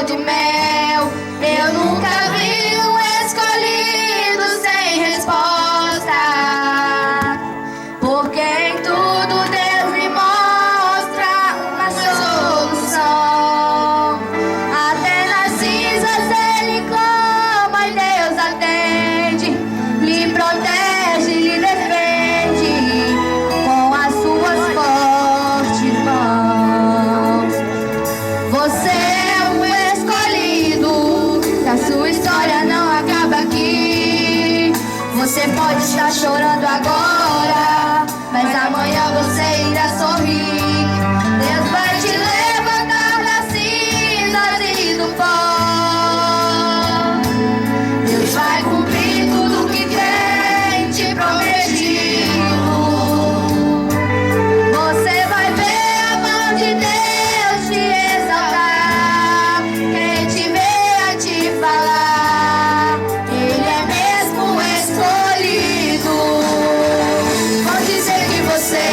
sabor de mel. Eu nunca vi um escolhido sem resposta, porque em tudo Deus me mostra uma solução. Até nas cinzas Ele clama e Deus atende, me protege, lhe defende com as suas fortes mãos. Você é um escolhido, que a sua história não acaba aqui. Você pode estar chorando agora, mas amanhã você irá sorrir. Deus vai te levantar das cinzas e do pó. Deus vai cumprir tudo que tem te prometido. Você vai ver a mão de Deus te exaltar. Quem te vê a te falar, Ele é mesmo escolhido. Vão dizer que você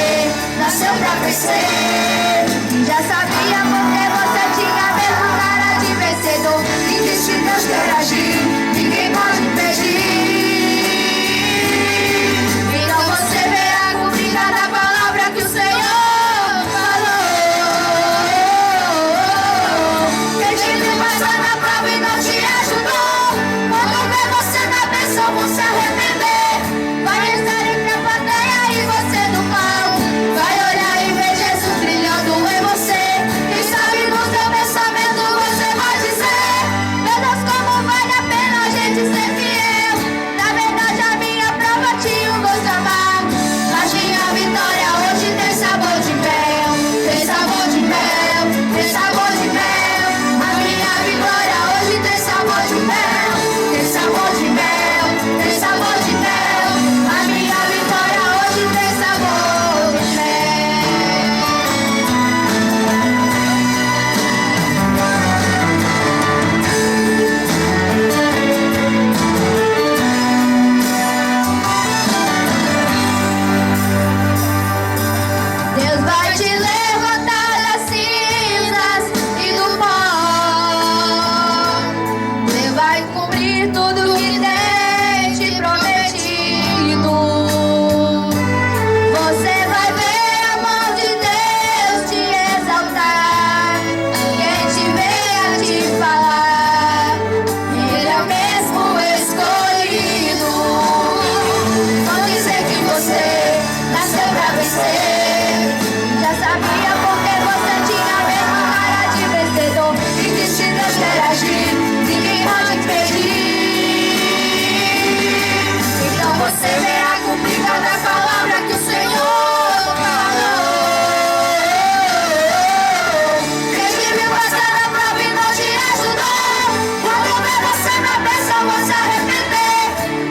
nasceu pra vencer, e já sabia porque você tinha mesmo cara de vencedor. E que se Deus quer agir, ninguém pode impedir. Então você verá cumprir cada palavra que o Senhor falou. Quem te viu passar na prova e não te ajudou, quando vê você na bênção vão se arrepender. Vai estar entre a plateia e você no palco, vai olhar e ver Jesus brilhando em você. Quem sabe no seu pensamento você vai dizer: meu Deus, como vale a pena a gente ser fiel. Na verdade a minha prova tinha um gosto amargo, mas minha vitória hoje tem sabor de mel. Tem sabor de mel, tem sabor de mel. A minha vitória hoje tem sabor de mel. Tem sabor de mel, tem sabor de mel. A minha vitória hoje tem sabor de mel. Deus vai te levantar das cinzas e do pó. Ele vai cumprir tudo que tem te prometido. Você vai ver a mão de Deus te exaltar. Quem te vê a te falar, Ele é o mesmo escolhido. Vão dizer que você nasceu pra vencer, já sabia porque você tinha mesmo cara de vencedor. E que se Deus quer agir, ninguém pode impedir. Então você verá cumprir cada palavra que o Senhor falou. Quem te viu passar na prova e não te ajudou, quando vê você na bênção vão se arrepender.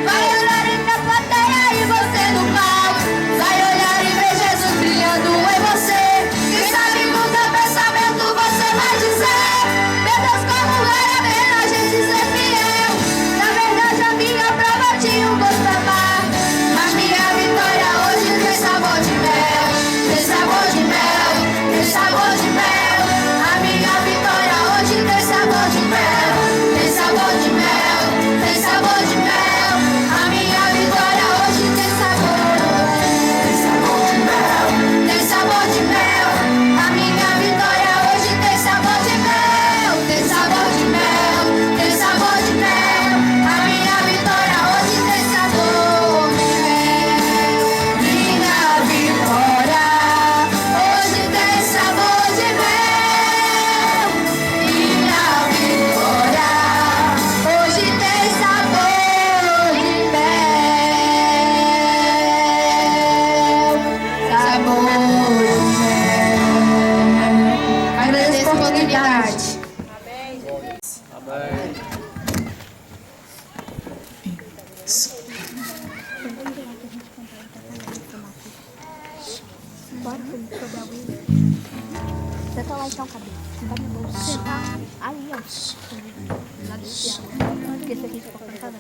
Vai olhar entre a plateia e você no palco, vai olhar e ver Jesus brilhando em você. Quem sabe no teu pensamento você vai dizer: meu Deus, como vale a pena a gente ser fiel. Na verdade a minha prova tinha um gosto amargo, mas minha vitória hoje tem sabor de mel. Tem sabor de mel, tem sabor de mel. A minha vitória hoje tem sabor de mel. Tem sabor de mel, tem sabor de mel. A minha vitória hoje tem sabor. Tem sabor de mel, tem sabor de mel. A minha vitória hoje tem sabor de mel. Tem sabor de mel, tem sabor de mel. A minha vitória hoje tem sabor de mel. Minha vitória hoje tem sabor de mel. Minha vitória hoje tem sabor de mel. Sabor de mel. Agradeço a oportunidade. Senta lá então, cabelo. Tá de boa. Sentar aí, ó. Lá do céu. Porque esse aqui ficou pra casa.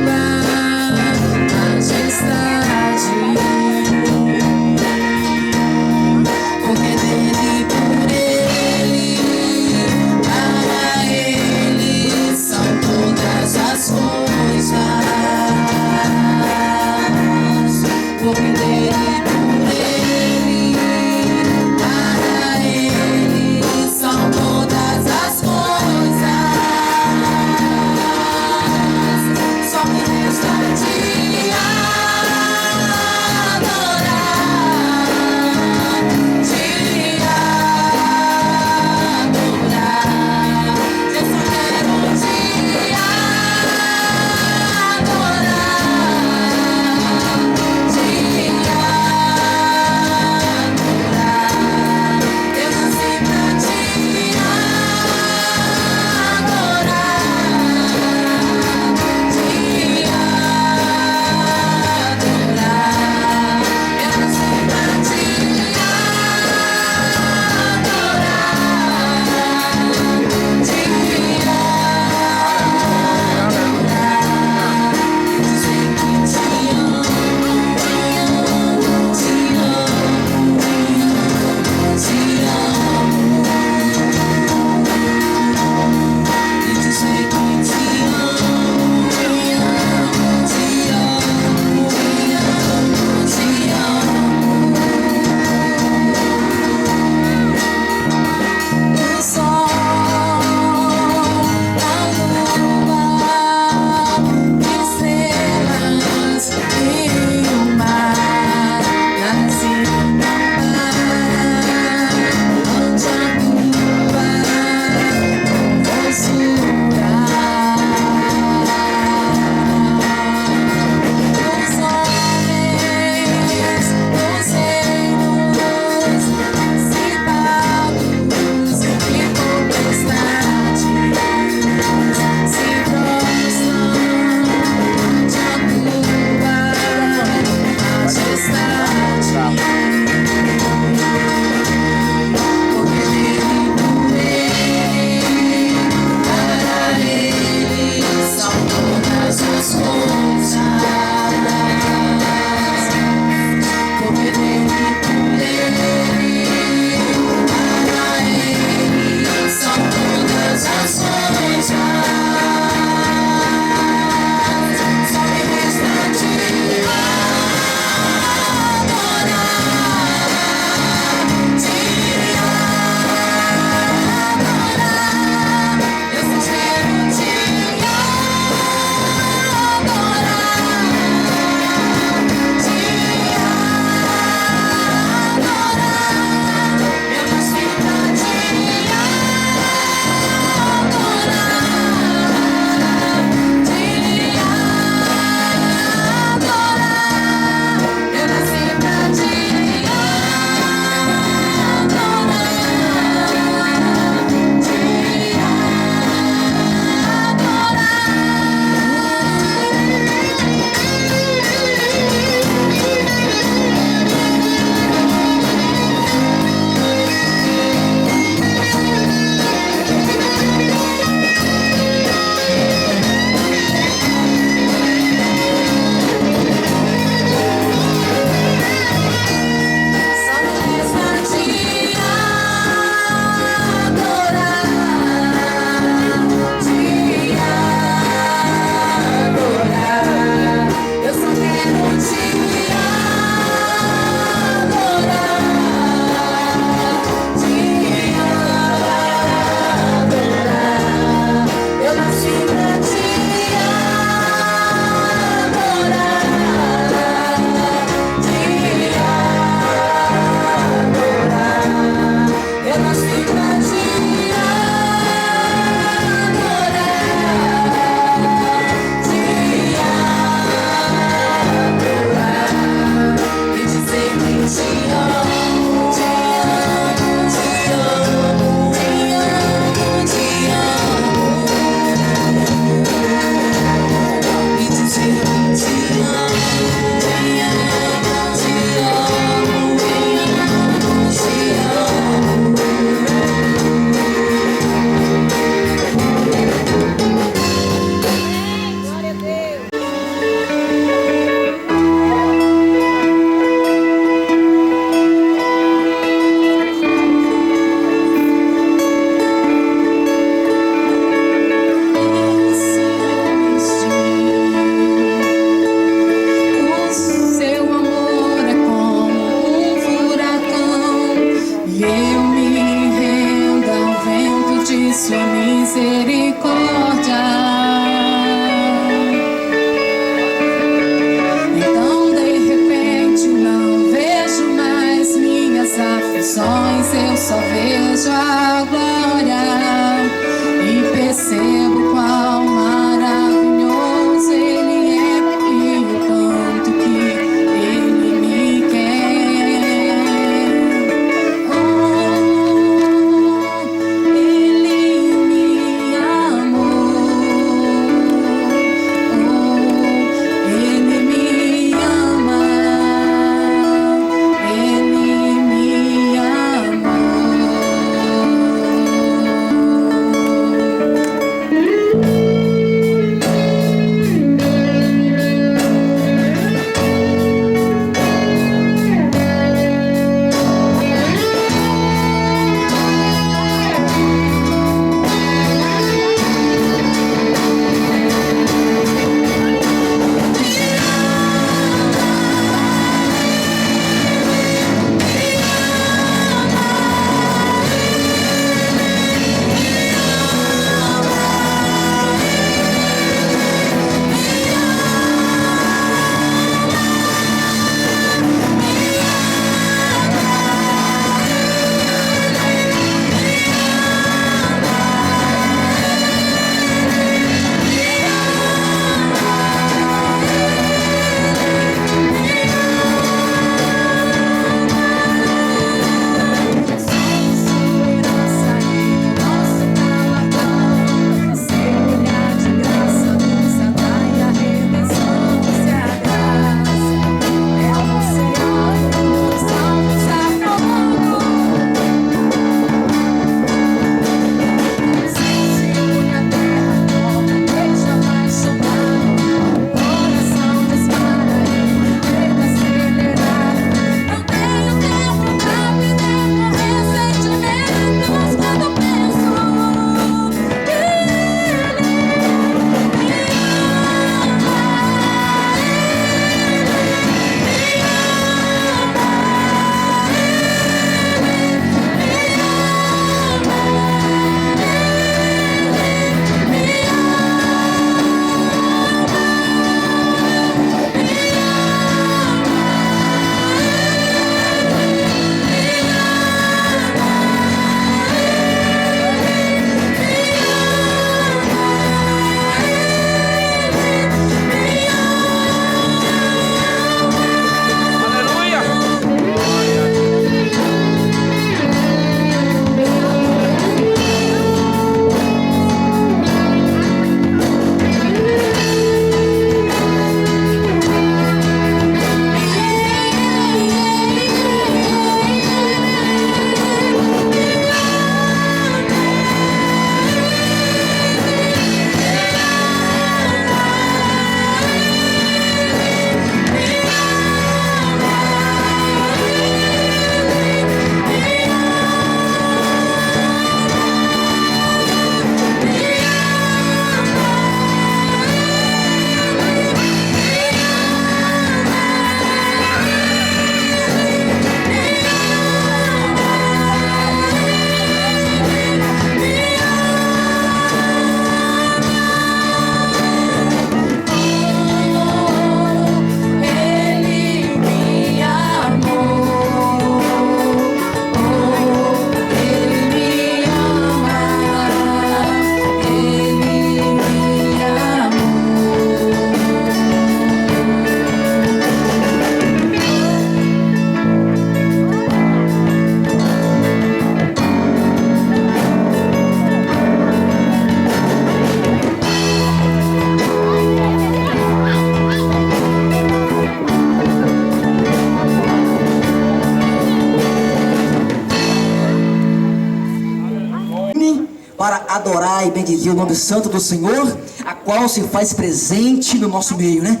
e bendizer o nome santo do Senhor, a qual se faz presente no nosso meio, né?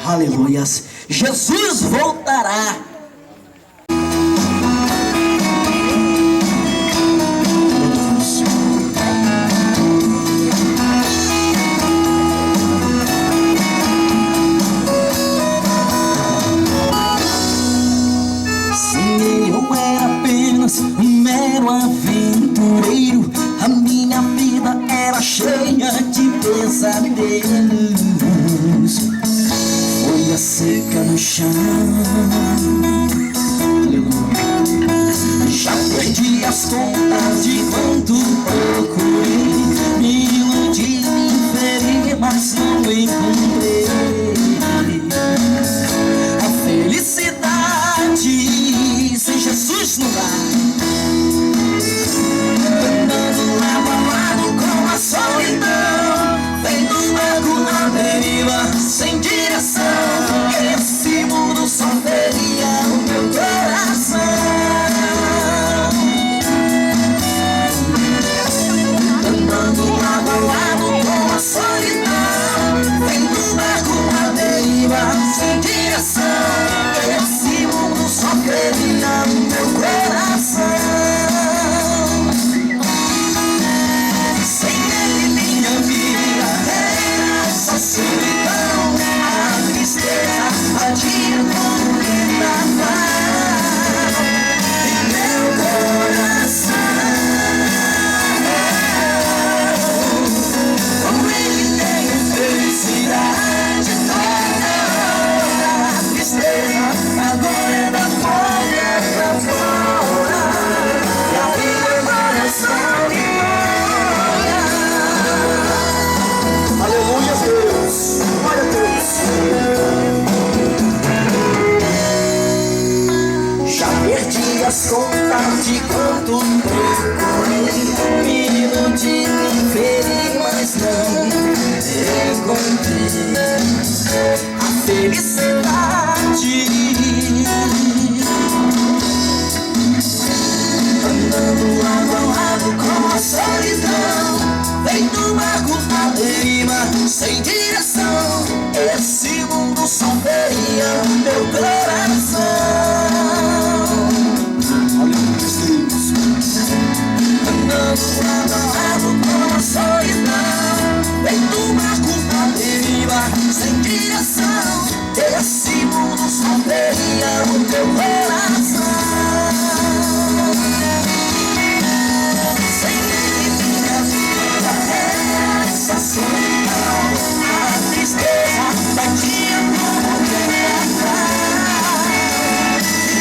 Aleluias. Jesus voltará. Um mero aventureiro, a minha vida era cheia de pesadelos. Foi a seca no chão. Já perdi as contas de quanto procurei, me iludi, me inferi, mas não encontrei a felicidade sem Jesus no lar. Andando lado a lado com a solidão, vendo um barco na deriva, sem direção. Esse mundo só feria o meu coração. Andando lado a lado com a solidão, vendo um barco na deriva, sem direção. Esse mundo só feria o meu coração. Solidão, a tristeza, a dia como vendaval em meu coração. Como ele tem felicidade toda hora, a tristeza agora é da folha pra fora, e a vida agora é solidão. Aleluia, Deus. Glória a Deus. Já perdi as contas de quanto procurei, me iludi, me feri, mas não encontrei a felicidade. Andando lado a lado com a solidão, feito um barco na deriva, sem direção. Esse mundo só feria o meu coração. Andando lado a lado com a solidão, feito um barco na deriva, sem direção. Esse mundo só feria o meu coração. Sem ele minha vida era essa solidão, a tristeza batia como vendaval em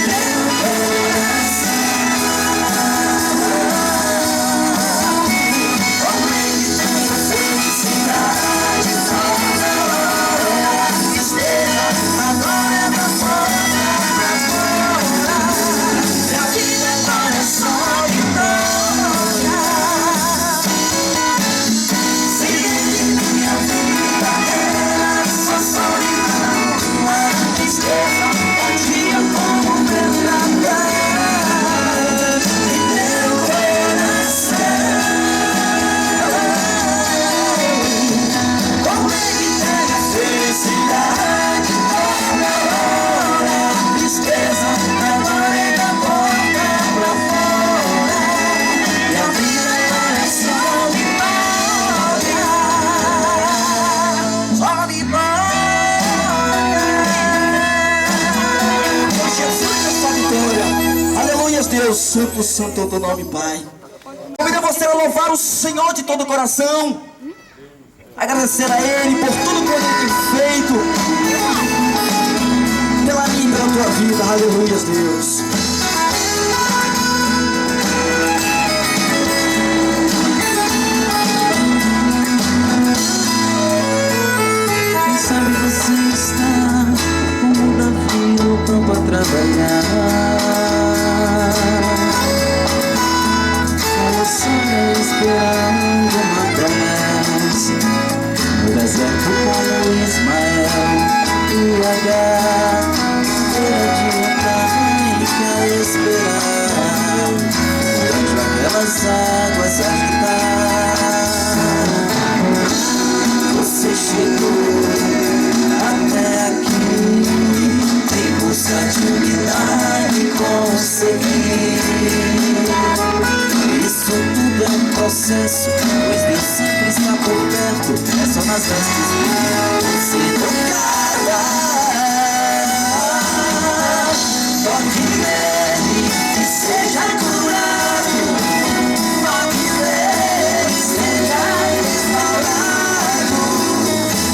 meu coração. Como ele tem a felicidade toda hora, a tristeza agora é da porta pra fora, e a vida agora é solidão. Deus, santo, santo é o teu nome, Pai. Convido você a louvar o Senhor de todo o coração, agradecer a Ele por tudo que Ele tem feito pela minha e pela tua vida. Aleluia, Deus. Quem sabe você está como Davi no campo a trabalhar, esperando uma promessa, no deserto como Ismael e Agar, adianta mais que a esperar, durante aquelas águas agitar. processo, pois Deus sempre está por perto. É só nas vestes dele você tocar. Toque nele e seja curado. Toque nele e seja restaurado.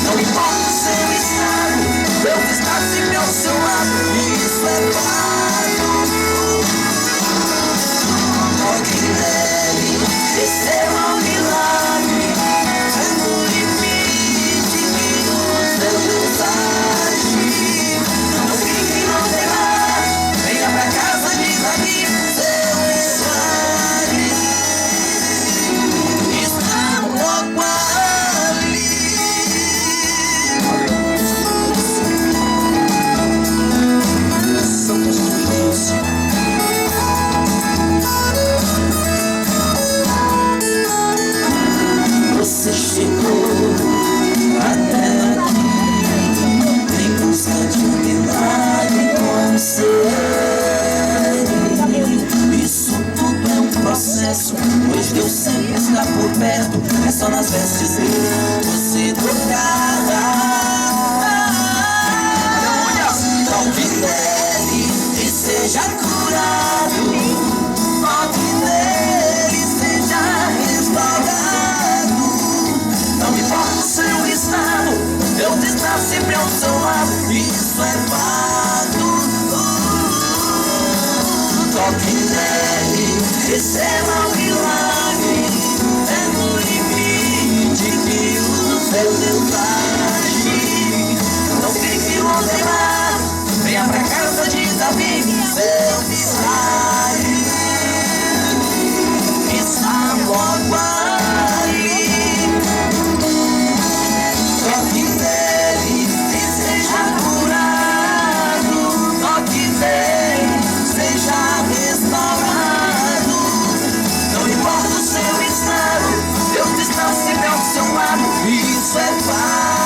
Não importa o seu estado, Deus está sempre ao seu lado. Isso é fato. Toque nele, receba um milagre. É no limite que o seu Deus age. Não fique no lugar, venha pra casa de Davi, seu milagre está logo ali. Somos Deus. Você chegou até aqui em busca de um milagre como ser. Isso tudo é um processo, pois Deus sempre está por perto. É só nas vestes dele você tocar. Toque nele e seja curado. Toque nele e seja restaurado. Não importa o seu estado, Deus está sempre ao seu lado. Isso é fato. Toque nele, receba um milagre. É no limite que o seu Deus age. Não fique longe mais, venha pra casa de Davi, seu milagre está logo ali. Toque nele e seja curado. Toque nele, seja restaurado. Não importa o seu estado, Deus está sempre ao seu lado. Isso é fato.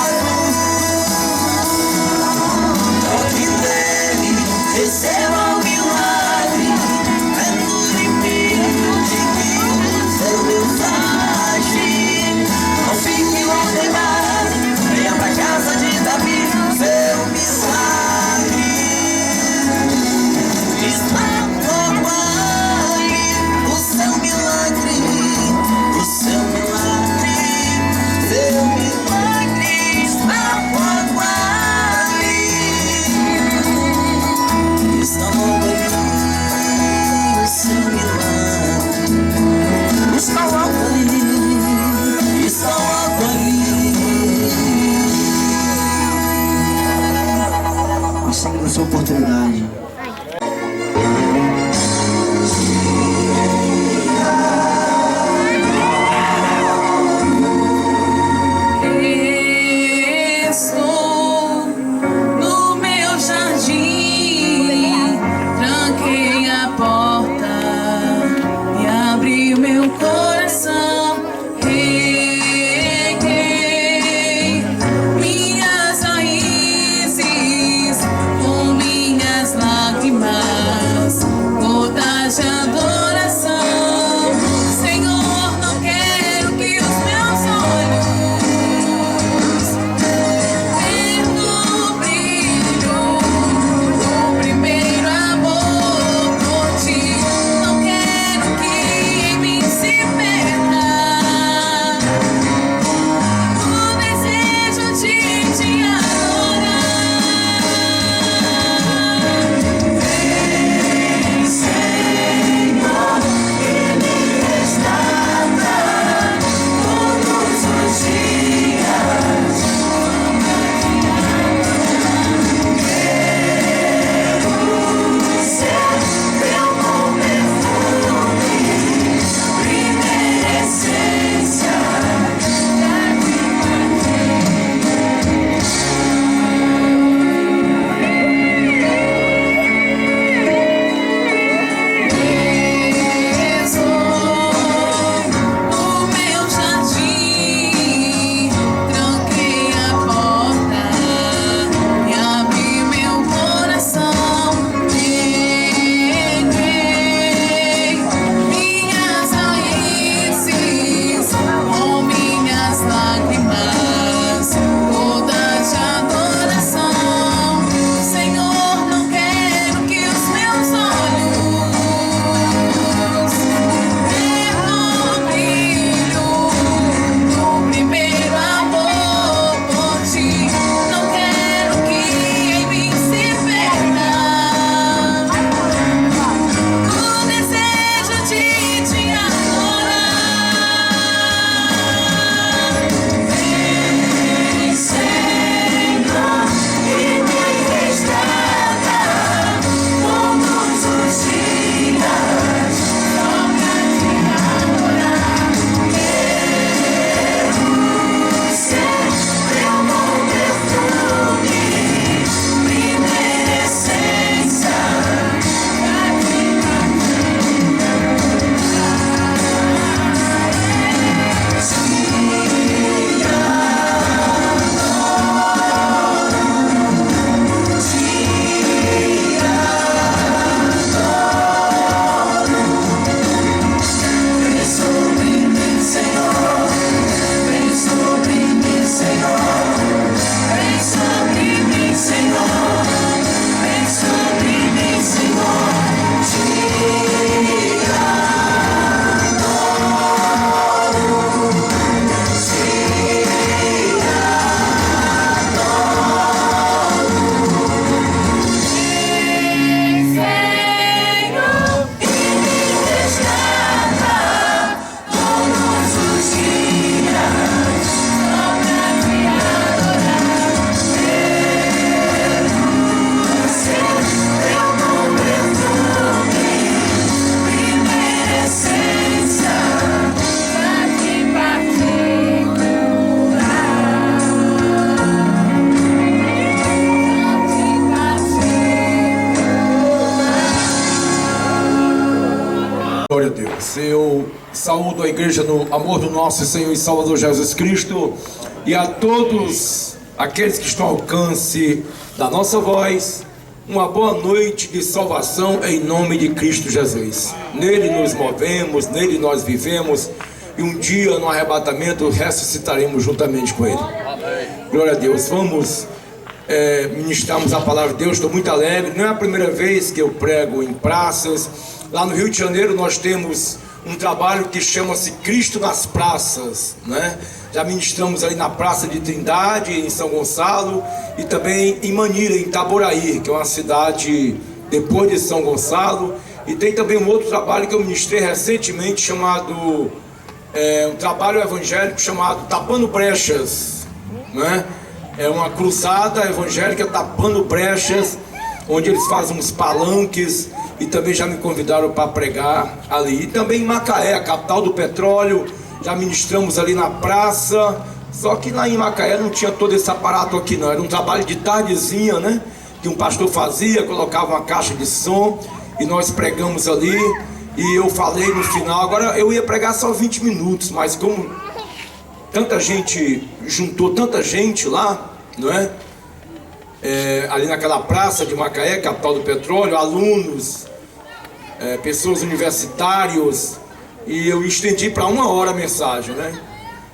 Saúdo a igreja no amor do nosso Senhor e Salvador Jesus Cristo e a todos aqueles que estão ao alcance da nossa voz. Uma boa noite de salvação em nome de Cristo Jesus. Nele nos movemos, nele nós vivemos e um dia no arrebatamento ressuscitaremos juntamente com Ele. Glória a Deus. Vamos ministrarmos a palavra de Deus. Estou muito alegre. Não é a primeira vez que eu prego em praças. Lá no Rio de Janeiro nós temos um trabalho que chama-se Cristo nas Praças, né? Já ministramos ali na Praça de Trindade, em São Gonçalo, e também em Manira, em Itaboraí, que é uma cidade depois de São Gonçalo. E tem também um outro trabalho que eu ministrei recentemente, chamado um trabalho evangélico chamado Tapando Brechas, né? É uma cruzada evangélica tapando brechas, onde eles fazem uns palanques, e também já me convidaram para pregar ali. E também em Macaé, a capital do petróleo, já ministramos ali na praça. Só que lá em Macaé não tinha todo esse aparato aqui não, era um trabalho de tardezinha, né? Que um pastor fazia, colocava uma caixa de som e nós pregamos ali. E eu falei no final, agora eu ia pregar só 20 minutos, mas como tanta gente, juntou tanta gente lá, não é? Ali naquela praça de Macaé, capital do petróleo, alunos, pessoas universitários, e eu estendi para 1 hora a mensagem, né?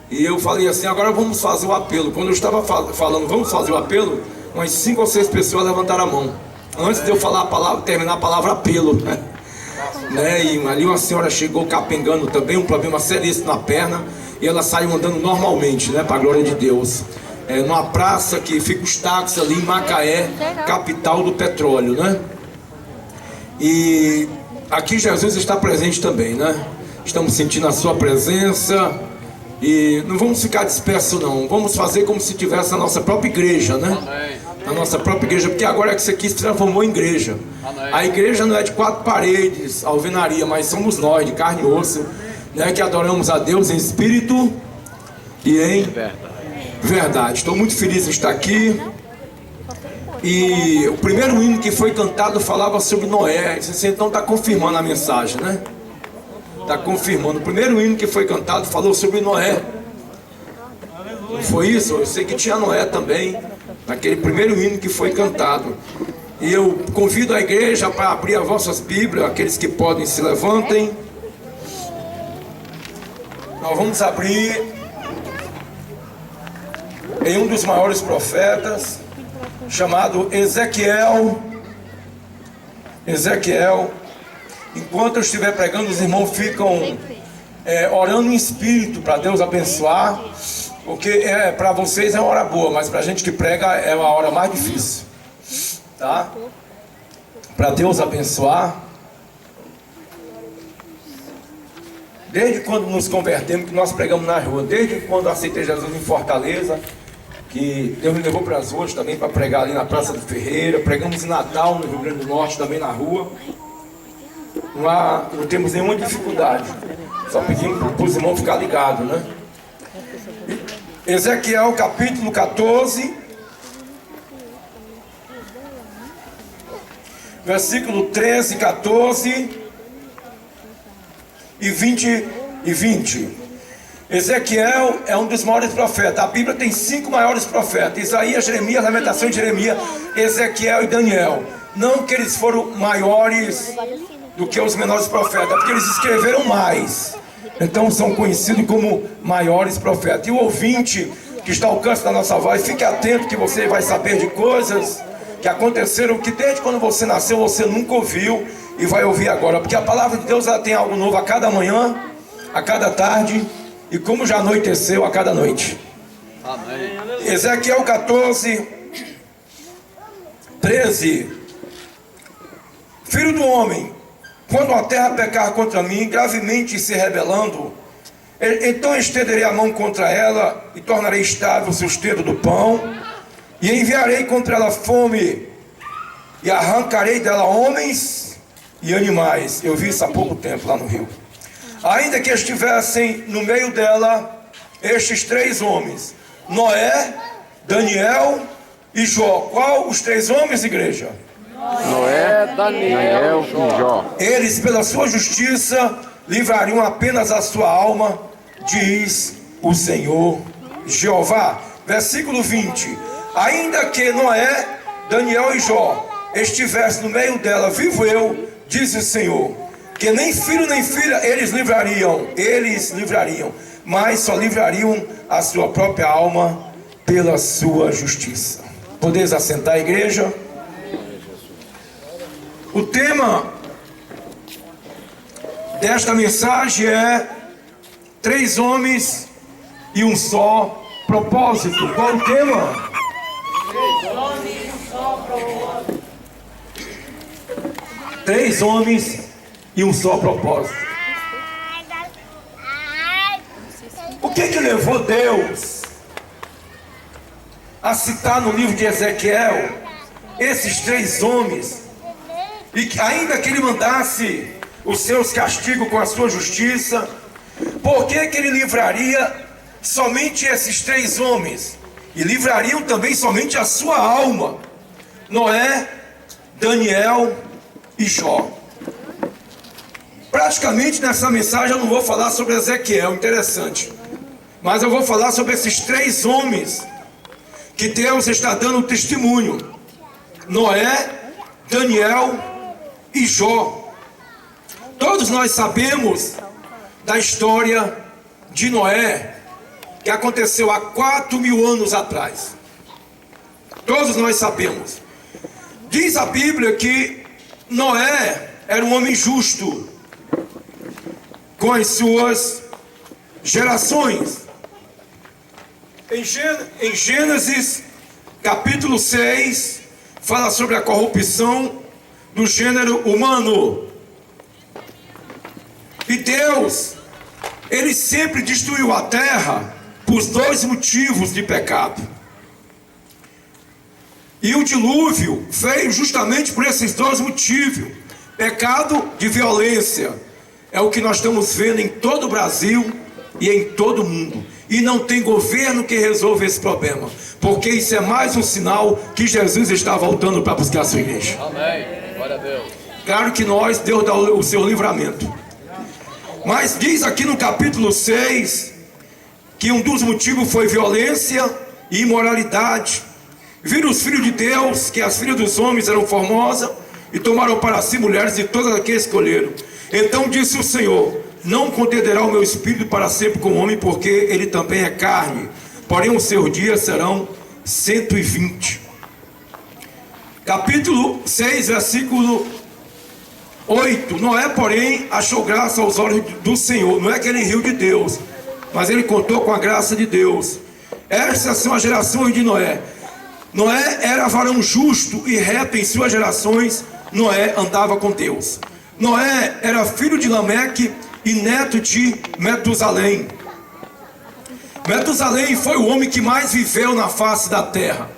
E eu falei assim, agora vamos fazer o apelo. Quando eu estava falando, vamos fazer o apelo, umas 5 ou 6 pessoas levantaram a mão, antes de eu falar a palavra, terminar a palavra apelo, né? E ali uma senhora chegou capengando também, um problema seríssimo na perna, e ela saiu andando normalmente, né? Para a glória de Deus. Numa praça que fica os táxis ali em Macaé, capital do petróleo, né? E aqui Jesus está presente também, né? Estamos sentindo a sua presença e não vamos ficar dispersos não, vamos fazer como se tivesse a nossa própria igreja, né? A nossa própria igreja, porque agora é que isso aqui se transformou em igreja. A igreja não é de 4 paredes, alvenaria, mas somos nós, de carne e osso, né? Que adoramos a Deus em espírito e em verdade. Estou muito feliz de estar aqui. E o primeiro hino que foi cantado falava sobre Noé. Você então está confirmando a mensagem, né? Está confirmando. O primeiro hino que foi cantado falou sobre Noé. Não foi isso? Eu sei que tinha Noé também, naquele primeiro hino que foi cantado. E eu convido a igreja para abrir as vossas Bíblias. Aqueles que podem se levantem. Nós vamos abrir em um dos maiores profetas, chamado Ezequiel. Enquanto eu estiver pregando, os irmãos ficam orando em espírito para Deus abençoar, porque para vocês é uma hora boa, mas para a gente que prega é uma hora mais difícil, tá? Para Deus abençoar. Desde quando nos convertemos, que nós pregamos na rua, desde quando aceitei Jesus em Fortaleza, que Deus me levou para as ruas também para pregar ali na Praça do Ferreira, pregamos em Natal, no Rio Grande do Norte, também na rua. Não temos nenhuma dificuldade, só pedimos para os irmãos ficar ligados, né? Ezequiel capítulo 14, versículo 13, 14 e 20. Ezequiel é um dos maiores profetas. A Bíblia tem 5 maiores profetas: Isaías, Jeremias, Lamentações de Jeremias, Ezequiel e Daniel. Não que eles foram maiores do que os menores profetas, é porque eles escreveram mais, então são conhecidos como maiores profetas. E o ouvinte que está ao alcance da nossa voz, fique atento que você vai saber de coisas que aconteceram, que desde quando você nasceu você nunca ouviu e vai ouvir agora, porque a palavra de Deus ela tem algo novo a cada manhã, a cada tarde, e como já anoiteceu, a cada noite. Amém. Ezequiel 14, 13. Filho do homem, quando a terra pecar contra mim, gravemente se rebelando, então estenderei a mão contra ela e tornarei estável o sustento do pão, e enviarei contra ela fome, e arrancarei dela homens e animais. Eu vi isso há pouco tempo lá no Rio. Ainda que estivessem no meio dela estes 3 homens, Noé, Daniel e Jó. Qual os 3 homens, igreja? Noé, Daniel e Jó. Eles, pela sua justiça, livrariam apenas a sua alma, diz o Senhor Jeová. Versículo 20: ainda que Noé, Daniel e Jó estivessem no meio dela, vivo eu, diz o Senhor, que nem filho nem filha eles livrariam, mas só livrariam a sua própria alma pela sua justiça. Podeis assentar, igreja? O tema desta mensagem é 3 homens e um só propósito. Qual o tema? 3 homens e um só propósito. O que levou Deus a citar no livro de Ezequiel esses 3 homens, e que, ainda que ele mandasse os seus castigos com a sua justiça, por que ele livraria somente esses 3 homens? E livrariam também somente a sua alma: Noé, Daniel e Jó. Praticamente nessa mensagem eu não vou falar sobre Ezequiel, interessante, mas eu vou falar sobre esses 3 homens que Deus está dando testemunho: Noé, Daniel e Jó. Todos nós sabemos da história de Noé, que aconteceu há 4.000 anos atrás. Todos nós sabemos. Diz a Bíblia que Noé era um homem justo com as suas gerações. Em Gênesis capítulo 6 fala sobre a corrupção do gênero humano. E Deus, ele sempre destruiu a terra por 2 motivos de pecado. E o dilúvio veio justamente por esses 2 motivos. Pecado de violência é o que nós estamos vendo em todo o Brasil e em todo o mundo. E não tem governo que resolva esse problema, porque isso é mais um sinal que Jesus está voltando para buscar a sua igreja. Amém. Glória a Deus. Claro que Deus dá o seu livramento. Mas diz aqui no capítulo 6 que um dos motivos foi violência e imoralidade. Viram os filhos de Deus que as filhas dos homens eram formosas e tomaram para si mulheres de todas as que escolheram. Então disse o Senhor: não contenderá o meu espírito para sempre com o homem, porque ele também é carne, porém os seus dias serão 120. Capítulo 6, versículo 8. Noé, porém, achou graça aos olhos do Senhor. Não é que ele riu de Deus, mas ele contou com a graça de Deus. Estas são as gerações de Noé. Noé era varão justo e reto em suas gerações. Noé andava com Deus. Noé era filho de Lameque e neto de Metusalém. Metusalém foi o homem que mais viveu na face da terra.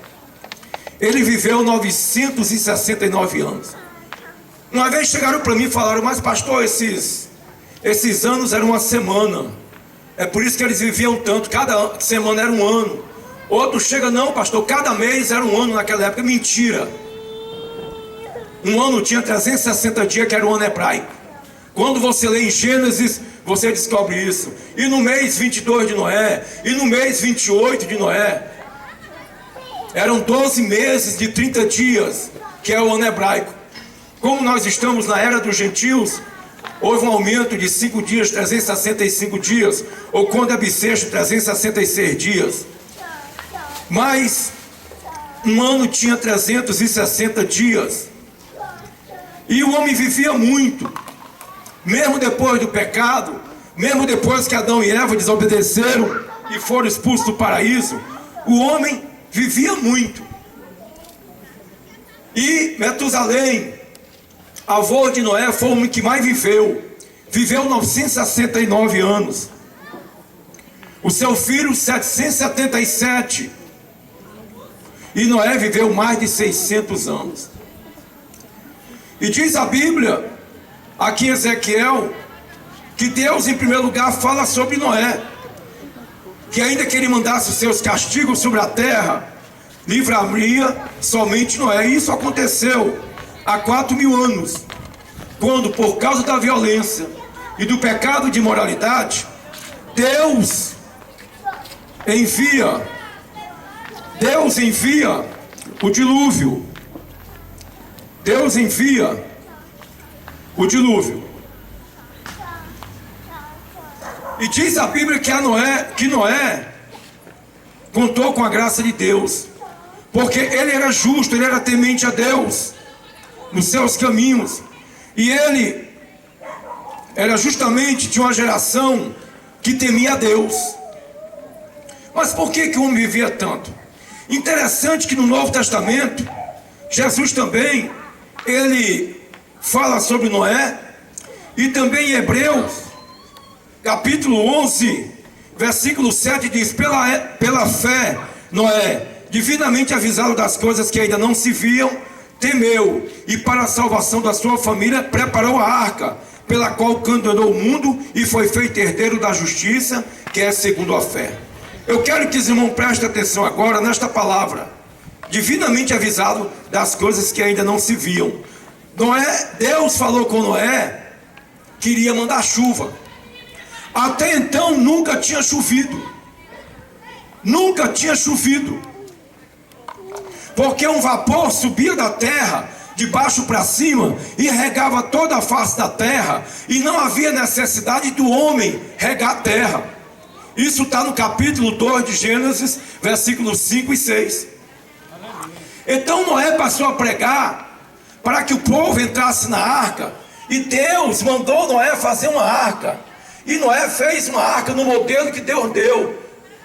Ele viveu 969 anos. Uma vez chegaram para mim e falaram: mas pastor, esses anos eram uma semana, é por isso que eles viviam tanto, cada semana era um ano. Outro chega: não pastor, cada mês era um ano naquela época. Mentira. Um ano tinha 360 dias, que era o ano hebraico. Quando você lê em Gênesis, você descobre isso. E no mês 22 de Noé, e no mês 28 de Noé, eram 12 meses de 30 dias, que é o ano hebraico. Como nós estamos na era dos gentios, houve um aumento de 5 dias, 365 dias, ou quando é bissexto, 366 dias. Mas um ano tinha 360 dias. E o homem vivia muito. Mesmo depois do pecado, mesmo depois que Adão e Eva desobedeceram e foram expulsos do paraíso, o homem vivia muito. E Metusalém, avô de Noé, foi o homem que mais viveu. Viveu 969 anos. O seu filho 777. E Noé viveu mais de 600 anos. E diz a Bíblia, aqui em Ezequiel, que Deus em primeiro lugar fala sobre Noé, que ainda que ele mandasse os seus castigos sobre a terra, livraria somente Noé. E isso aconteceu há 4.000 anos, quando por causa da violência e do pecado de imoralidade, Deus envia o dilúvio. Deus envia o dilúvio. E diz a Bíblia que Noé contou com a graça de Deus, porque ele era justo, ele era temente a Deus nos seus caminhos, e ele era justamente de uma geração que temia a Deus. Mas por que o homem vivia tanto? Interessante que no Novo Testamento, Jesus também, ele fala sobre Noé, e também em Hebreus, capítulo 11, versículo 7, diz: pela fé, Noé, divinamente avisado das coisas que ainda não se viam, temeu, e para a salvação da sua família, preparou a arca, pela qual condenou o mundo, e foi feito herdeiro da justiça, que é segundo a fé. Eu quero que os irmãos prestem atenção agora nesta palavra: divinamente avisado das coisas que ainda não se viam. Deus falou com Noé que iria mandar chuva. Até então nunca tinha chovido. Nunca tinha chovido. Porque um vapor subia da terra de baixo para cima e regava toda a face da terra, e não havia necessidade do homem regar a terra. Isso está no capítulo 2 de Gênesis, versículos 5 e 6. Então Noé passou a pregar para que o povo entrasse na arca, e Deus mandou Noé fazer uma arca, e Noé fez uma arca no modelo que Deus deu.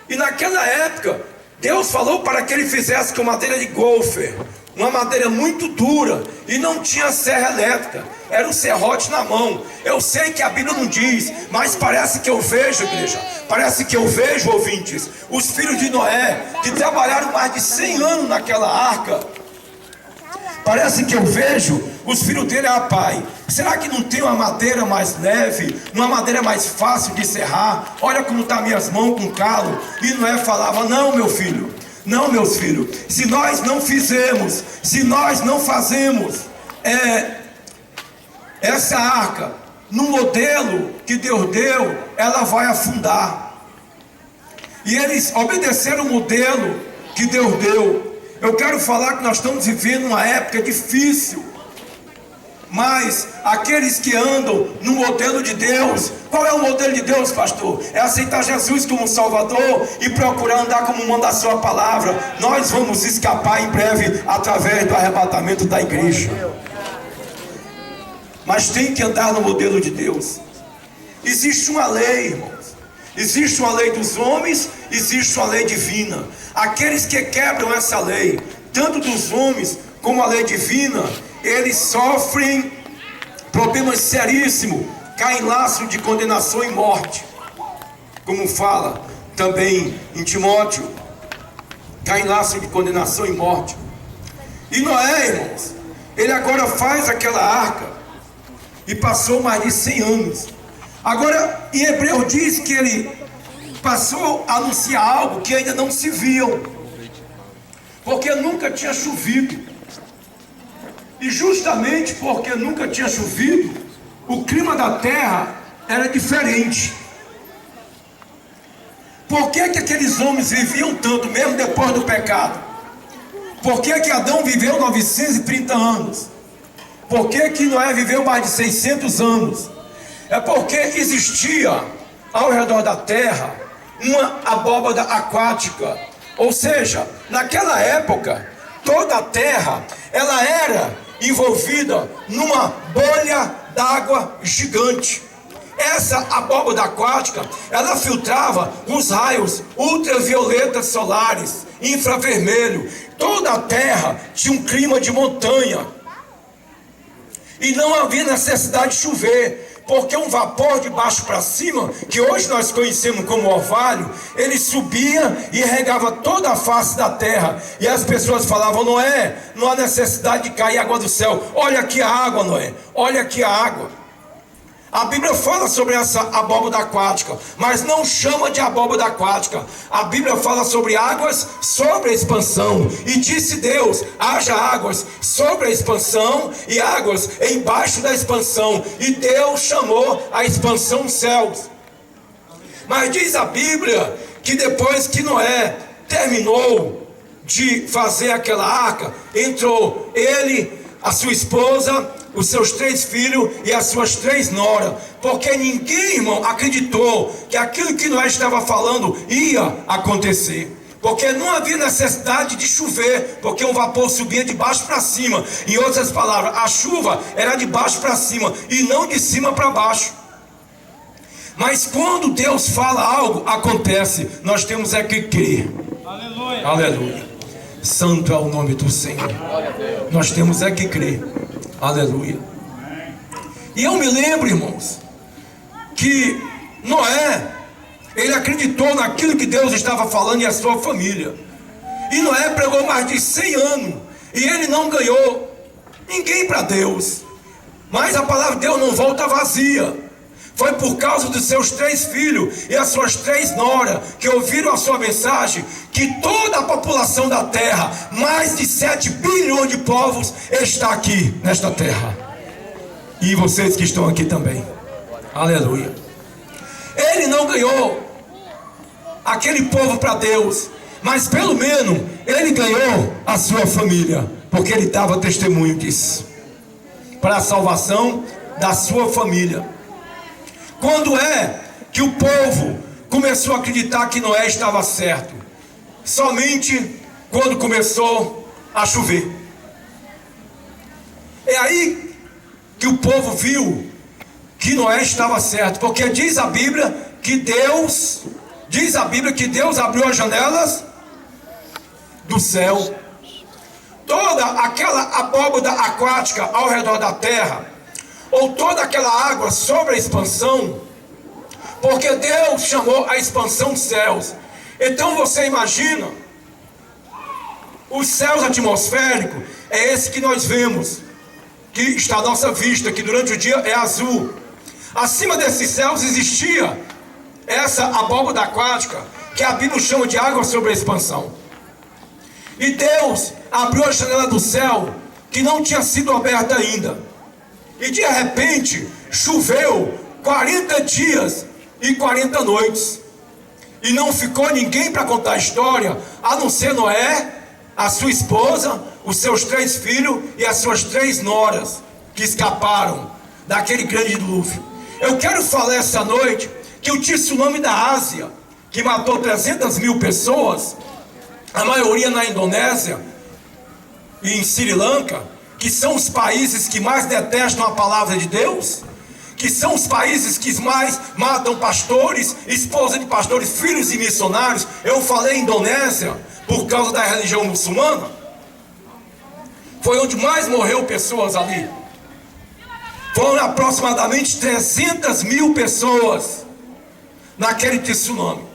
E naquela época Deus falou para que ele fizesse com madeira de golfer, uma madeira muito dura, e não tinha serra elétrica, era um serrote na mão. Eu sei que a Bíblia não diz, mas parece que eu vejo, igreja, parece que eu vejo, ouvintes, os filhos de Noé, que trabalharam mais de 100 anos naquela arca. Parece que eu vejo os filhos dele. Pai, será que não tem uma madeira mais leve, uma madeira mais fácil de serrar? Olha como está minhas mãos com calo. E Noé falava: não, meu filho, não, meus filhos, se nós não fizermos, se nós não fazemos essa arca no modelo que Deus deu, ela vai afundar. E eles obedeceram o modelo que Deus deu. Eu quero falar que nós estamos vivendo uma época difícil, mas aqueles que andam no modelo de Deus, qual é o modelo de Deus, pastor? É aceitar Jesus como Salvador e procurar andar como manda a sua palavra. Nós vamos escapar em breve através do arrebatamento da igreja, mas tem que andar no modelo de Deus. Existe uma lei, irmãos. Existe uma lei dos homens, existe uma lei divina. Aqueles que quebram essa lei, tanto dos homens como a lei divina, eles sofrem problemas seríssimos, caem em laço de condenação e morte, como fala também em Timóteo, caem em laço de condenação e morte. E Noé, irmãos, ele agora faz aquela arca, e passou mais de 100 anos. Agora, em Hebreu diz que ele passou a anunciar algo que ainda não se viam, porque nunca tinha chovido. E justamente porque nunca tinha chovido, o clima da terra era diferente. Por que aqueles homens viviam tanto, mesmo depois do pecado? Por que Adão viveu 930 anos? Por que Noé viveu mais de 600 anos? É porque existia ao redor da terra uma abóbada aquática. Ou seja, naquela época, toda a terra, ela era envolvida numa bolha d'água gigante. Essa abóbada aquática, ela filtrava os raios ultravioletas solares, infravermelho. Toda a terra tinha um clima de montanha, e não havia necessidade de chover, porque um vapor de baixo para cima, que hoje nós conhecemos como orvalho, ele subia e regava toda a face da terra. E as pessoas falavam: Noé, não há necessidade de cair água do céu. Olha aqui a água, Noé, olha aqui a água. A Bíblia fala sobre essa abóbora aquática, mas não chama de abóbora aquática. A Bíblia fala sobre águas sobre a expansão. E disse Deus: haja águas sobre a expansão e águas embaixo da expansão. E Deus chamou a expansão céus. Mas diz a Bíblia que depois que Noé terminou de fazer aquela arca, entrou ele, a sua esposa, os seus 3 filhos e as suas 3 noras, porque ninguém, irmão, acreditou que aquilo que Noé estava falando ia acontecer, porque não havia necessidade de chover, porque um vapor subia de baixo para cima. Em outras palavras, a chuva era de baixo para cima e não de cima para baixo. Mas quando Deus fala algo, acontece. Nós temos é que crer. Aleluia. Aleluia. Santo é o nome do Senhor. Nós temos é que crer. Aleluia. E eu me lembro, irmãos, que Noé, ele acreditou naquilo que Deus estava falando e a sua família. E Noé pregou mais de 100 anos. E ele não ganhou ninguém para Deus. Mas a palavra de Deus não volta vazia. Foi por causa dos seus 3 filhos e as suas 3 noras que ouviram a sua mensagem, que toda a população da terra, mais de 7 bilhões de povos, está aqui nesta terra. E vocês que estão aqui também. Aleluia. Ele não ganhou aquele povo para Deus, mas pelo menos ele ganhou a sua família, porque ele dava testemunho disso, para a salvação da sua família. Quando é que o povo começou a acreditar que Noé estava certo? Somente quando começou a chover. É aí que o povo viu que Noé estava certo, porque diz a Bíblia que Deus abriu as janelas do céu. Toda aquela abóbora aquática ao redor da terra, ou toda aquela água sobre a expansão, porque Deus chamou a expansão céus. Então você imagina, os céus atmosféricos é esse que nós vemos, que está à nossa vista, que durante o dia é azul. Acima desses céus existia essa abóbora aquática, que a Bíblia chama de água sobre a expansão. E Deus abriu a janela do céu, que não tinha sido aberta ainda. E de repente, choveu 40 dias e 40 noites. E não ficou ninguém para contar a história, a não ser Noé, a sua esposa, os seus 3 filhos e as suas 3 noras, que escaparam daquele grande dilúvio. Eu quero falar essa noite que o tsunami da Ásia, que matou 300 mil pessoas, a maioria na Indonésia e em Sri Lanka, que são os países que mais detestam a palavra de Deus, que são os países que mais matam pastores, esposas de pastores, filhos de missionários. Eu falei Indonésia por causa da religião muçulmana. Foi onde mais morreu pessoas ali. Foram aproximadamente 300 mil pessoas naquele tsunami.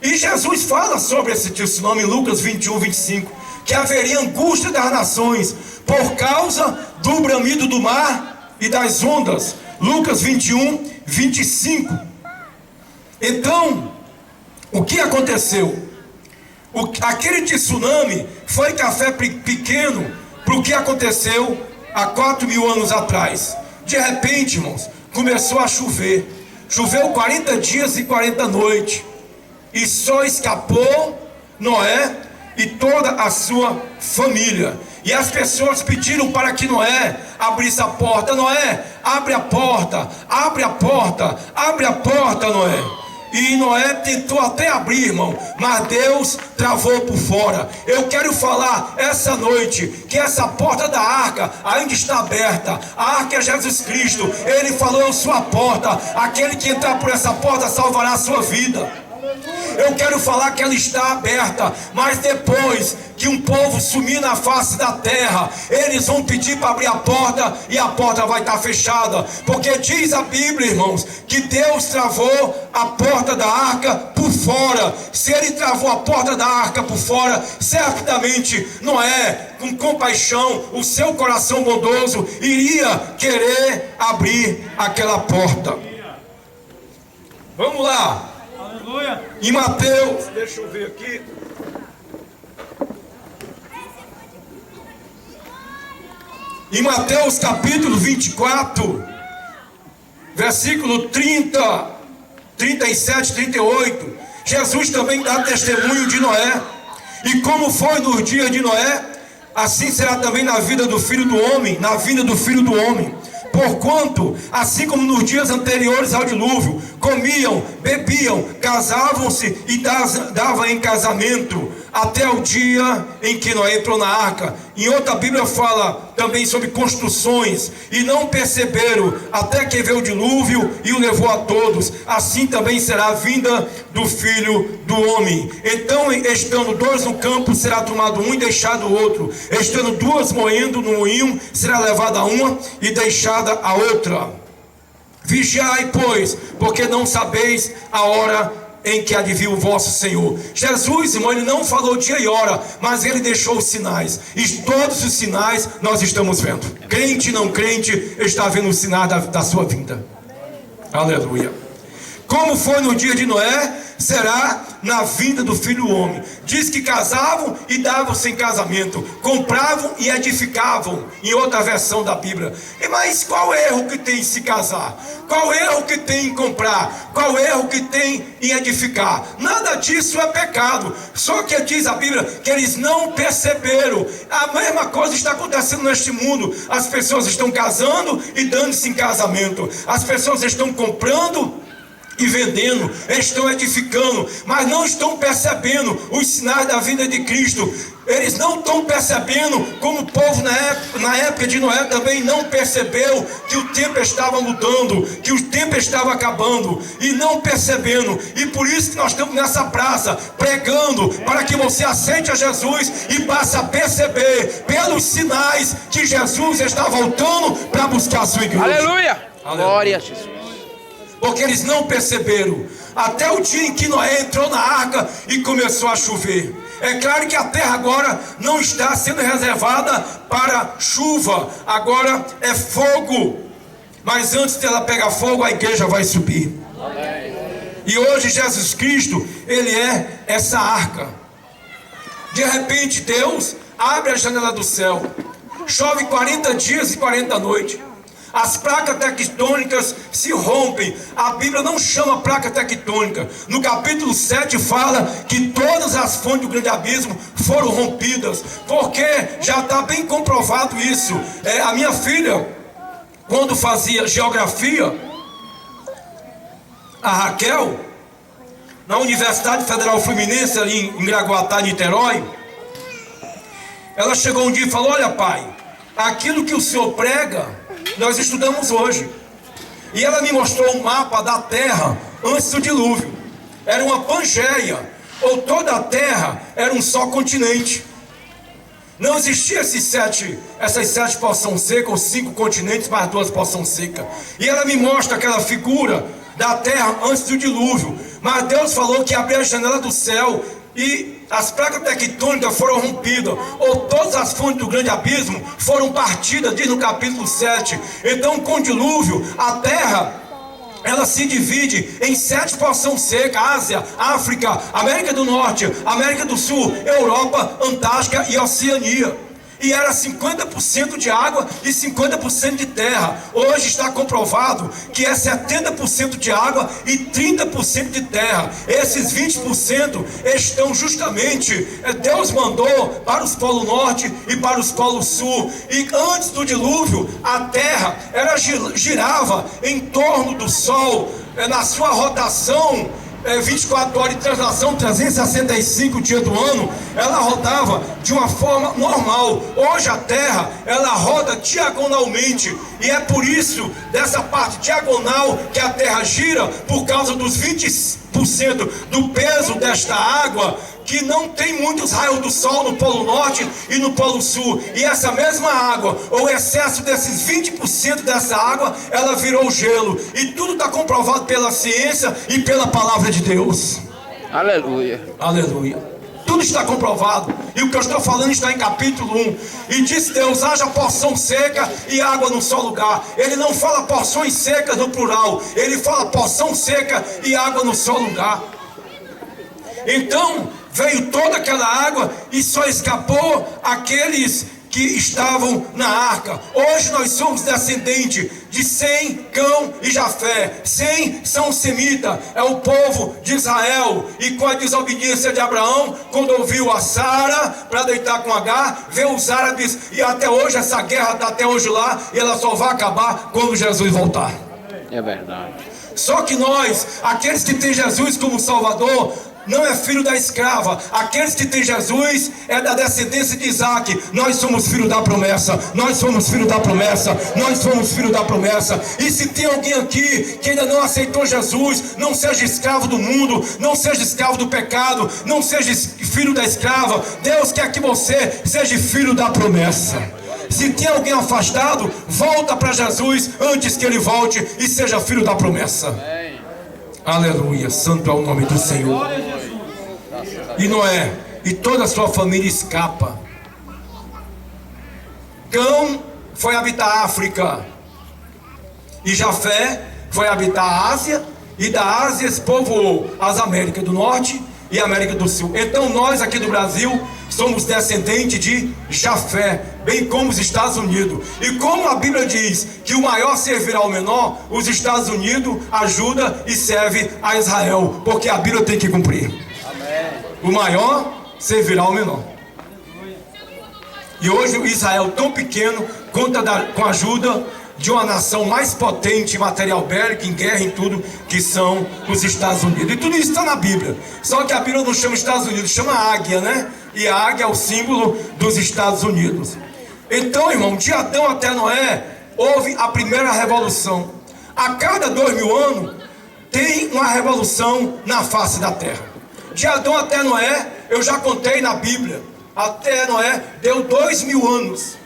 E Jesus fala sobre esse tsunami em Lucas 21, 25. Que haveria angústia das nações por causa do bramido do mar e das ondas. Lucas 21, 25. Então, o que aconteceu? Aquele tsunami foi café pequeno para o que aconteceu há 4.000 anos atrás. De repente, irmãos, começou a chover. Choveu 40 dias e 40 noites. E só escapou Noé e toda a sua família. E as pessoas pediram para que Noé abrisse a porta. Noé, abre a porta, abre a porta, abre a porta, Noé. E Noé tentou até abrir, irmão, mas Deus travou por fora. Eu quero falar essa noite que essa porta da arca ainda está aberta. A arca é Jesus Cristo. Ele falou: eu sou a porta. Aquele que entrar por essa porta salvará a sua vida. Eu quero falar que ela está aberta, mas depois que um povo sumir na face da terra, eles vão pedir para abrir a porta e a porta vai estar fechada, porque diz a Bíblia, irmãos, que Deus travou a porta da arca por fora. Se ele travou a porta da arca por fora, certamente Noé, com compaixão, o seu coração bondoso, iria querer abrir aquela porta. Vamos lá. Aleluia. Em Mateus, deixa eu ver aqui. Em Mateus capítulo 24, versículo 30, 37, 38, Jesus também dá testemunho de Noé. E como foi nos dias de Noé, assim será também na vida do Filho do Homem, na vinda do Filho do Homem. Porquanto, assim como nos dias anteriores ao dilúvio, comiam, bebiam, casavam-se e davam em casamento, até o dia em que Noé entrou na arca. Em outra Bíblia fala também sobre construções, e não perceberam até que veio o dilúvio e o levou a todos. Assim também será a vinda do Filho do Homem. Então, estando dois no campo, será tomado um e deixado o outro. Estando duas moendo no moinho, será levada uma e deixada a outra. Vigiai, pois, porque não sabeis a hora em que há de vir o vosso Senhor. Jesus, irmão, ele não falou dia e hora, mas ele deixou os sinais, e todos os sinais nós estamos vendo. Crente e não crente está vendo os sinais da sua vinda. Aleluia. Como foi no dia de Noé, será na vinda do Filho do Homem. Diz que casavam e davam-se em casamento, compravam e edificavam, em outra versão da Bíblia. Mas qual erro que tem em se casar? Qual erro que tem em comprar? Qual erro que tem em edificar? Nada disso é pecado. Só que diz a Bíblia que eles não perceberam. A mesma coisa está acontecendo neste mundo. As pessoas estão casando e dando-se em casamento. As pessoas estão comprando e vendendo, estão edificando, mas não estão percebendo os sinais da vinda de Cristo. Eles não estão percebendo, como o povo na época de Noé também não percebeu que o tempo estava mudando, que o tempo estava acabando, e não percebendo. E por isso que nós estamos nessa praça pregando, para que você aceite a Jesus e passe a perceber pelos sinais que Jesus está voltando para buscar a sua igreja. Aleluia. Glória a Jesus. Porque eles não perceberam até o dia em que Noé entrou na arca e começou a chover. É claro que a terra agora não está sendo reservada para chuva, agora é fogo. Mas antes dela pegar fogo, a igreja vai subir. E hoje Jesus Cristo, ele é essa arca. De repente Deus abre a janela do céu, chove 40 dias e 40 noites. As placas tectônicas se rompem. A Bíblia não chama placa tectônica. No capítulo 7 fala que todas as fontes do grande abismo foram rompidas, porque já está bem comprovado isso. A minha filha, quando fazia geografia, a Raquel, na Universidade Federal Fluminense, ali em Graguatá, Niterói, ela chegou um dia e falou: olha, pai, aquilo que o senhor prega nós estudamos hoje. E ela me mostrou um mapa da terra antes do dilúvio. Era uma Pangeia, ou toda a terra era um só continente. Não existia essas 7 porções secas, ou 5 continentes mais 2 porções secas. E ela me mostra aquela figura da terra antes do dilúvio. Mas Deus falou que abriu a janela do céu e as placas tectônicas foram rompidas, ou todas as fontes do grande abismo foram partidas, diz no capítulo 7. Então, com o dilúvio, a terra, ela se divide em 7 porções secas: Ásia, África, América do Norte, América do Sul, Europa, Antártica e Oceania. E era 50% de água e 50% de terra. Hoje está comprovado que é 70% de água e 30% de terra. Esses 20% estão justamente, Deus mandou para os polos norte e para os polos sul. E antes do dilúvio, a terra girava em torno do sol, na sua rotação 24 horas de translação, 365 dias do ano, ela rodava de uma forma normal. Hoje a Terra, ela roda diagonalmente, e é por isso, dessa parte diagonal, que a Terra gira, por causa dos 20% 20% do peso desta água, que não tem muitos raios do sol no Polo Norte e no Polo Sul. E essa mesma água, ou o excesso desses 20% dessa água, ela virou gelo. E tudo está comprovado pela ciência e pela palavra de Deus. Aleluia. Aleluia. Tudo está comprovado. E o que eu estou falando está em capítulo 1. E disse Deus: haja porção seca e água num só lugar. Ele não fala porções secas no plural. Ele fala porção seca e água no só lugar. Então veio toda aquela água e só escapou aqueles que estavam na arca. Hoje nós somos descendentes de Sem, Cão e Jafé. Sem são semita, é o povo de Israel. E com a desobediência de Abraão, quando ouviu a Sara para deitar com Agar, veio os árabes, e até hoje essa guerra está até hoje lá, e ela só vai acabar quando Jesus voltar. É verdade. Só que nós, aqueles que têm Jesus como Salvador, não é filho da escrava. Aqueles que têm Jesus é da descendência de Isaac. Nós somos filhos da promessa. Nós somos filhos da promessa. Nós somos filhos da promessa. E se tem alguém aqui que ainda não aceitou Jesus, não seja escravo do mundo, não seja escravo do pecado, não seja filho da escrava. Deus quer que você seja filho da promessa. Se tem alguém afastado, volta para Jesus antes que ele volte e seja filho da promessa. Aleluia, santo é o nome do Senhor. E Noé e toda a sua família escapa. Cão foi habitar a África, e Jafé foi habitar a Ásia, e da Ásia se povoou as Américas do Norte e América do Sul. Então nós aqui do Brasil somos descendentes de Jafé, bem como os Estados Unidos. E como a Bíblia diz que o maior servirá ao menor, os Estados Unidos ajuda e serve a Israel, porque a Bíblia tem que cumprir. Amém. O maior servirá ao menor. E hoje o Israel, tão pequeno, conta com a ajuda de uma nação mais potente em material bélico, em guerra, em tudo, que são os Estados Unidos. E tudo isso está na Bíblia. Só que a Bíblia não chama Estados Unidos, chama águia, né? E a águia é o símbolo dos Estados Unidos. Então, irmão, de Adão até Noé, houve a primeira revolução. A cada 2000 anos, tem uma revolução na face da terra. De Adão até Noé, eu já contei na Bíblia, até Noé deu 2000 anos.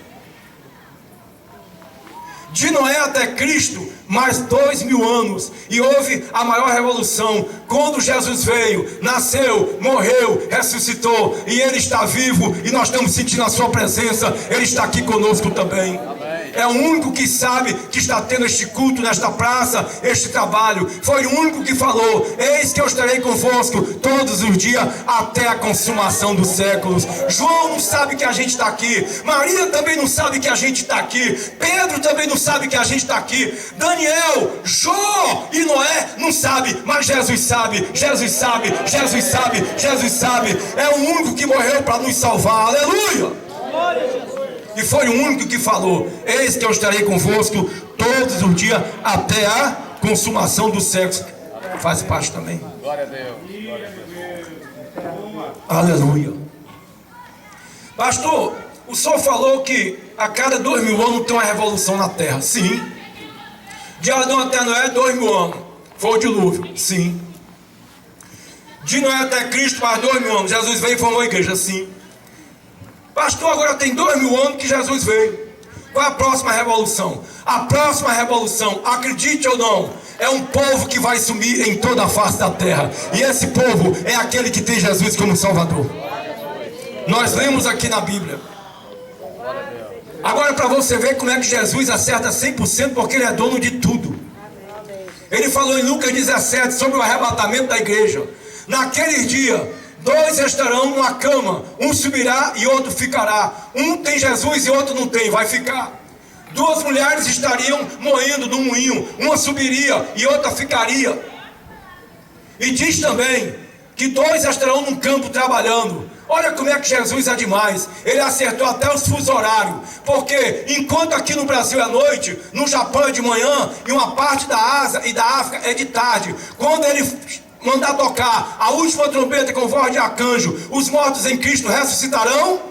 De Noé até Cristo, mais 2000 anos. E houve a maior revolução, quando Jesus veio, nasceu, morreu, ressuscitou, e Ele está vivo, e nós estamos sentindo a sua presença. Ele está aqui conosco também. Amém. É o único que sabe que está tendo este culto nesta praça, este trabalho. Foi o único que falou: eis que eu estarei convosco todos os dias até a consumação dos séculos. João não sabe que a gente está aqui, Maria também não sabe que a gente está aqui, Pedro também não sabe que a gente está aqui, Daniel, Jó e Noé não sabe, mas Jesus sabe, Jesus sabe, Jesus sabe, Jesus sabe. É o único que morreu para nos salvar. Aleluia! Glória a Jesus. E foi o único que falou: eis que eu estarei convosco todos os dias até a consumação dos séculos. Faz parte também. Glória a Deus. Glória a Deus. Aleluia. Pastor, o senhor falou que a cada 2000 anos tem uma revolução na terra. Sim. De Adão até Noé, 2000 anos. Foi o dilúvio. Sim. De Noé até Cristo, mais 2000 anos. Jesus veio e formou a igreja. Sim. Pastor, agora tem 2000 anos que Jesus veio. Qual é a próxima revolução? A próxima revolução, acredite ou não, é um povo que vai sumir em toda a face da terra. E esse povo é aquele que tem Jesus como Salvador. Nós lemos aqui na Bíblia. Agora, para você ver como é que Jesus acerta 100%, porque Ele é dono de tudo. Ele falou em Lucas 17 sobre o arrebatamento da igreja. Naquele dia, 2 estarão numa cama, um subirá e outro ficará. Um tem Jesus e outro não tem, vai ficar. 2 mulheres estariam moendo no moinho, uma subiria e outra ficaria. E diz também que 2 estarão num campo trabalhando. Olha como é que Jesus é demais. Ele acertou até os fusos horários. Porque enquanto aqui no Brasil é noite, no Japão é de manhã, e uma parte da Ásia e da África é de tarde. Quando ele mandar tocar a última trombeta com voz de arcanjo, os mortos em Cristo ressuscitarão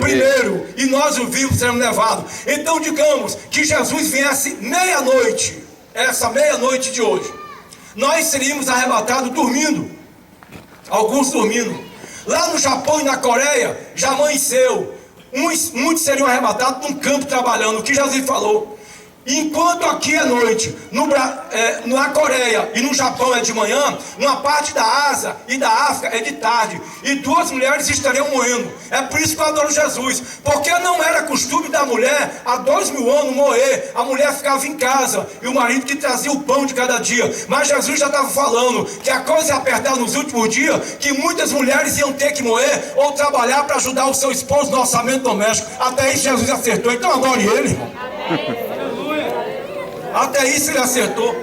primeiro, e nós os vivos seremos levados. Então digamos que Jesus viesse meia-noite, essa meia-noite de hoje, nós seríamos arrebatados dormindo. Alguns dormindo. Lá no Japão e na Coreia, já amanheceu. Muitos seriam arrebatados num campo trabalhando, o que Jesus falou. Enquanto aqui é noite, na Coreia e no Japão é de manhã, numa parte da Ásia e da África é de tarde, e 2 mulheres estariam moendo. É por isso que eu adoro Jesus, porque não era costume da mulher há 2000 anos moer. A mulher ficava em casa e o marido que trazia o pão de cada dia. Mas Jesus já estava falando que a coisa ia apertar nos últimos dias, que muitas mulheres iam ter que moer ou trabalhar para ajudar o seu esposo no orçamento doméstico. Até isso Jesus acertou. Então adore ele, irmão. Até isso ele acertou.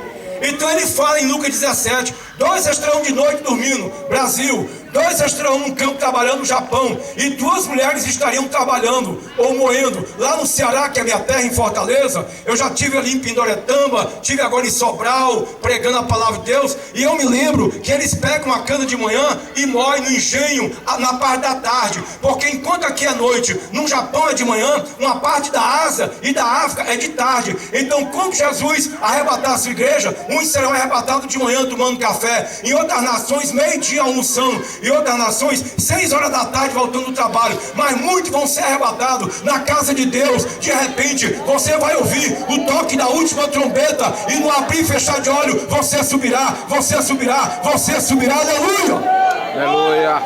Então ele fala em Lucas 17: 2 estarão de noite dormindo, Brasil. 2 estarão num campo trabalhando no Japão, e 2 mulheres estariam trabalhando ou moendo. Lá no Ceará, que é a minha terra, em Fortaleza, eu já estive ali em Pindoretama, estive agora em Sobral, pregando a palavra de Deus, e eu me lembro que eles pegam uma cana de manhã e moem no engenho na parte da tarde, porque enquanto aqui é noite, no Japão é de manhã, uma parte da Ásia e da África é de tarde. Então, quando Jesus arrebatar a sua igreja, uns serão arrebatados de manhã tomando café, em outras nações, meio-dia almoçando, e outras nações, 6 horas da tarde voltando do trabalho. Mas muitos vão ser arrebatados na casa de Deus. De repente, você vai ouvir o toque da última trombeta, e no abrir e fechar de olho, você subirá, você subirá, você subirá. Aleluia! Aleluia.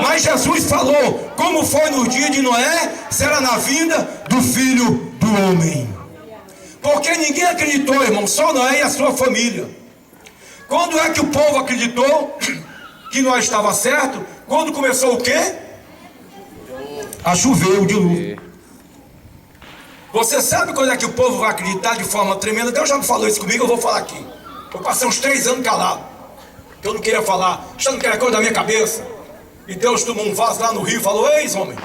Mas Jesus falou: como foi no dia de Noé, será na vinda do Filho do Homem. Porque ninguém acreditou, irmão, só Noé e a sua família. Quando é que o povo acreditou que nós estava certo? Quando começou o quê? A chover, o dilúvio. Você sabe quando é que o povo vai acreditar de forma tremenda? Deus já me falou isso comigo, eu vou falar aqui. Eu passei uns 3 anos calado, que eu não queria falar, achando que era coisa da minha cabeça. E Deus tomou um vaso lá no rio e falou: eis, homem,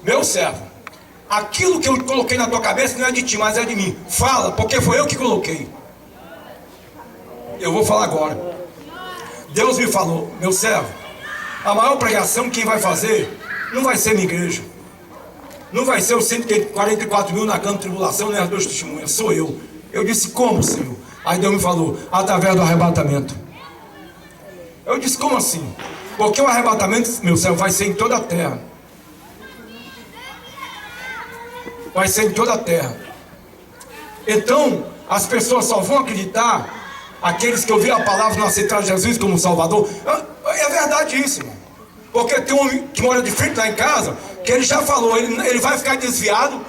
meu servo, aquilo que eu coloquei na tua cabeça não é de ti, mas é de mim. Fala, porque foi eu que coloquei. Eu vou falar agora. Deus me falou: meu servo, a maior pregação quem vai fazer não vai ser minha igreja, não vai ser os 144 mil na grande tribulação, nem as 2 testemunhas, sou eu. Eu disse: como, Senhor? Aí Deus me falou: através do arrebatamento. Eu disse: como assim? Porque o arrebatamento, meu servo, vai ser em toda a terra. Vai ser em toda a terra. Então as pessoas só vão acreditar aqueles que ouviram a palavra e não aceitaram Jesus como Salvador. É verdade isso, irmão. Porque tem um homem que mora de frente lá em casa, que ele já falou, ele vai ficar desviado,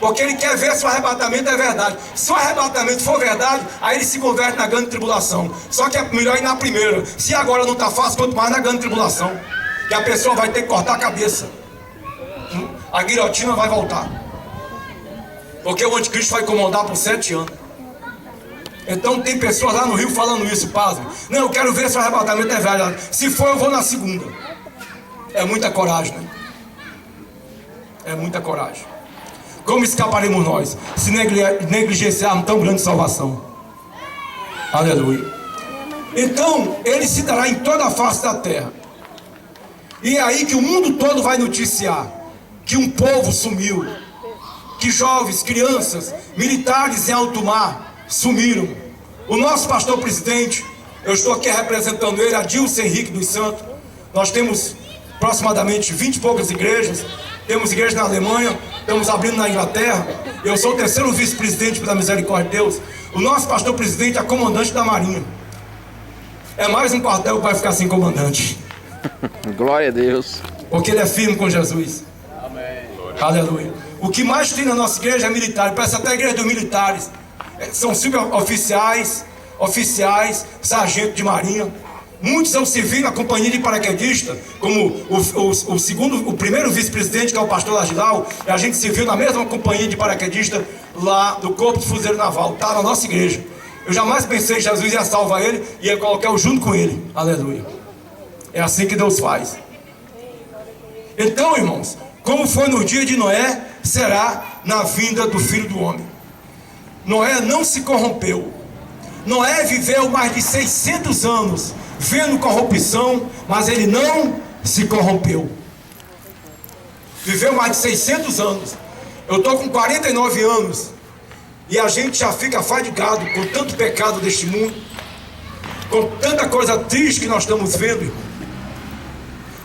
porque ele quer ver se o arrebatamento é verdade. Se o arrebatamento for verdade, aí ele se converte na grande tribulação. Só que é melhor ir na primeira. Se agora não está fácil, quanto mais na grande tribulação, que a pessoa vai ter que cortar a cabeça. A guilhotina vai voltar, porque o anticristo vai comandar por 7 anos. Então tem pessoas lá no Rio falando isso, pasme. Não, eu quero ver se o arrebatamento é verdade. Se for, eu vou na segunda. É muita coragem, né? É muita coragem. Como escaparemos nós, se negligenciarmos tão grande salvação? Aleluia. Então, ele se dará em toda a face da terra. E é aí que o mundo todo vai noticiar que um povo sumiu, que jovens, crianças, militares em alto mar sumiram. O nosso pastor presidente, eu estou aqui representando ele, Adilson Henrique dos Santos. Nós temos aproximadamente 20 e poucas igrejas. Temos igreja na Alemanha, estamos abrindo na Inglaterra. Eu sou o 3º vice-presidente pela misericórdia de Deus. O nosso pastor presidente é comandante da Marinha. É mais um quartel que vai ficar sem comandante. Glória a Deus. Porque ele é firme com Jesus. Amém. Aleluia. O que mais tem na nossa igreja é militar. Parece até a igreja dos militares. São suboficiais, oficiais, sargento de marinha. Muitos são civis na companhia de paraquedista, como o primeiro vice-presidente, que é o pastor Lagilau, e a gente se viu na mesma companhia de paraquedista lá do Corpo de Fuzileiro Naval. Está na nossa igreja. Eu jamais pensei que Jesus ia salvar ele e ia colocar eu junto com ele. Aleluia. É assim que Deus faz. Então, irmãos, como foi no dia de Noé, será na vinda do Filho do Homem. Noé não se corrompeu. Noé viveu mais de 600 anos vendo corrupção, mas ele não se corrompeu. Viveu mais de 600 anos. Eu estou com 49 anos. E a gente já fica fadigado com tanto pecado deste mundo, com tanta coisa triste que nós estamos vendo, irmão.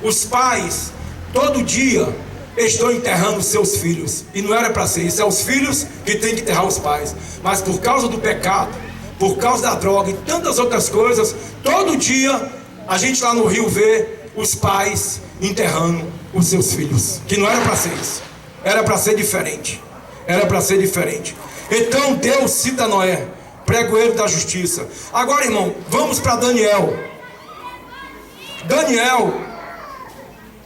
Os pais, todo dia, estão enterrando seus filhos. E não era para ser isso, é os filhos que têm que enterrar os pais. Mas por causa do pecado, por causa da droga e tantas outras coisas, todo dia a gente lá no Rio vê os pais enterrando os seus filhos. Que não era para ser isso, era para ser diferente. Era para ser diferente. Então Deus cita Noé, pregoeiro da justiça. Agora, irmão, vamos para Daniel. Daniel,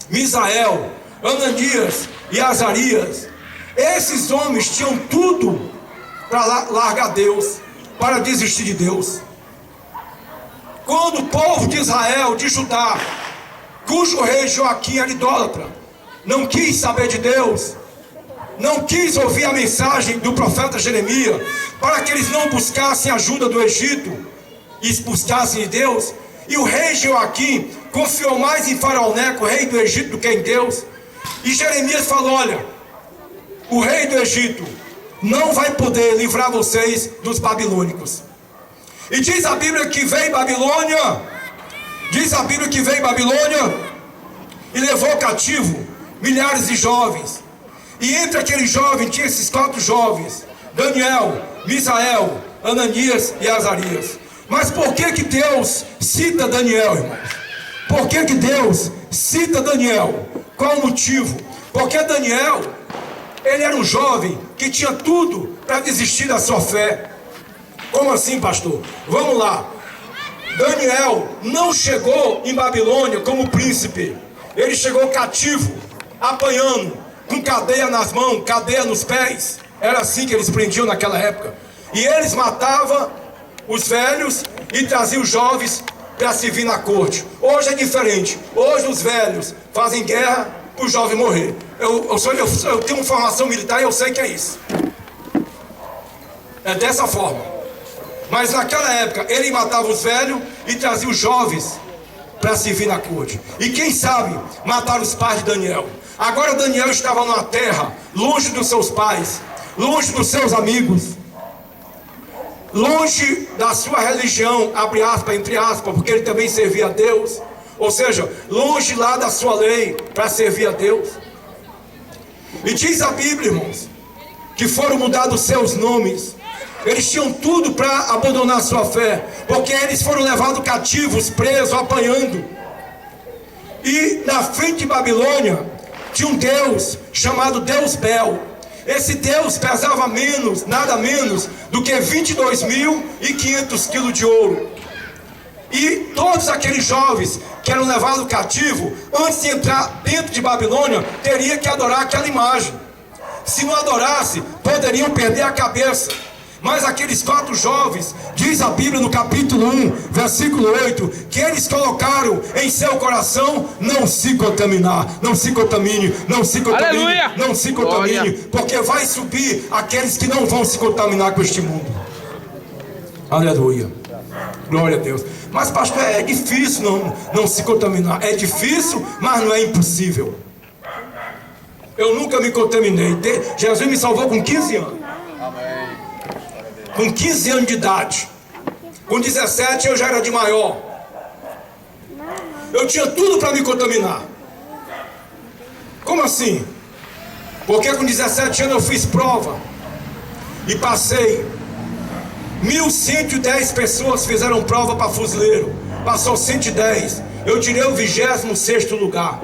Misael, Ananias e Azarias, esses homens tinham tudo para largar Deus, para desistir de Deus. Quando o povo de Israel, de Judá, cujo rei Joaquim era idólatra, não quis saber de Deus, não quis ouvir a mensagem do profeta Jeremias, para que eles não buscassem ajuda do Egito e buscassem de Deus, e o rei Joaquim confiou mais em Faraó Neco, rei do Egito, do que em Deus. E Jeremias falou: olha, o rei do Egito não vai poder livrar vocês dos babilônicos. E diz a Bíblia que veio Babilônia, e levou cativo milhares de jovens. E entre aqueles jovens tinha esses 4 jovens: Daniel, Misael, Ananias e Azarias. Mas por que Deus cita Daniel, irmãos? Por que Deus cita Daniel? Qual o motivo? Porque Daniel, ele era um jovem que tinha tudo para desistir da sua fé. Como assim, pastor? Vamos lá. Daniel não chegou em Babilônia como príncipe. Ele chegou cativo, apanhando, com cadeia nas mãos, cadeia nos pés. Era assim que eles prendiam naquela época. E eles matavam os velhos e traziam os jovens para servir na corte. Hoje é diferente. Hoje os velhos fazem guerra para o jovem morrer. Eu tenho uma formação militar e eu sei que é isso. É dessa forma. Mas naquela época ele matava os velhos e trazia os jovens para servir na corte. E quem sabe mataram os pais de Daniel. Agora Daniel estava numa terra longe dos seus pais, longe dos seus amigos, longe da sua religião, abre aspas, entre aspas, porque ele também servia a Deus. Ou seja, longe lá da sua lei para servir a Deus. E diz a Bíblia, irmãos, que foram mudados seus nomes. Eles tinham tudo para abandonar sua fé, porque eles foram levados cativos, presos, apanhando. E na frente de Babilônia tinha um Deus chamado Deus Bel. Esse Deus pesava menos, nada menos do que 22.500 quilos de ouro. E todos aqueles jovens que eram levados cativo, antes de entrar dentro de Babilônia, teriam que adorar aquela imagem. Se não adorasse, poderiam perder a cabeça. Mas aqueles 4 jovens, diz a Bíblia no capítulo 1, versículo 8, que eles colocaram em seu coração: não se contaminar, não se contamine, não se contamine, Aleluia! não se contamine, Glória. porque vai subir aqueles que não vão se contaminar com este mundo. Aleluia, glória a Deus. Mas pastor, é difícil não se contaminar. É difícil, mas não é impossível. Eu nunca me contaminei. Jesus me salvou com 15 anos. Com 15 anos de idade. Com 17 eu já era de maior. Eu tinha tudo para me contaminar. Como assim? Porque com 17 anos eu fiz prova e passei. 1.110 pessoas fizeram prova para fuzileiro. Passou 110. Eu tirei o 26º lugar.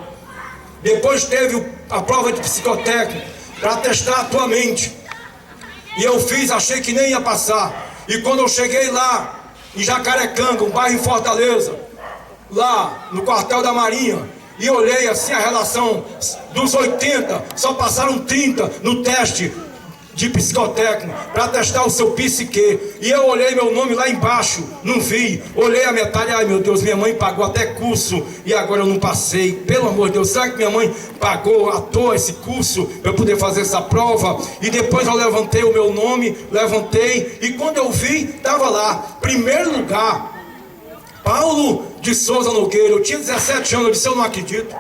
Depois teve a prova de psicotécnico para testar a tua mente. E eu fiz, achei que nem ia passar. E quando eu cheguei lá em Jacarecanga, um bairro em Fortaleza, lá no quartel da Marinha, e olhei assim a relação dos 80, só passaram 30 no teste de psicotécnico para testar o seu psique. E eu olhei meu nome lá embaixo, não vi. Olhei a metade, ai meu Deus, minha mãe pagou até curso e agora eu não passei. Pelo amor de Deus, será que minha mãe pagou à toa esse curso para eu poder fazer essa prova? E depois eu levantei o meu nome, levantei, e quando eu vi, estava lá, primeiro lugar, Paulo de Souza Nogueira. Eu tinha 17 anos, eu disse: eu não acredito.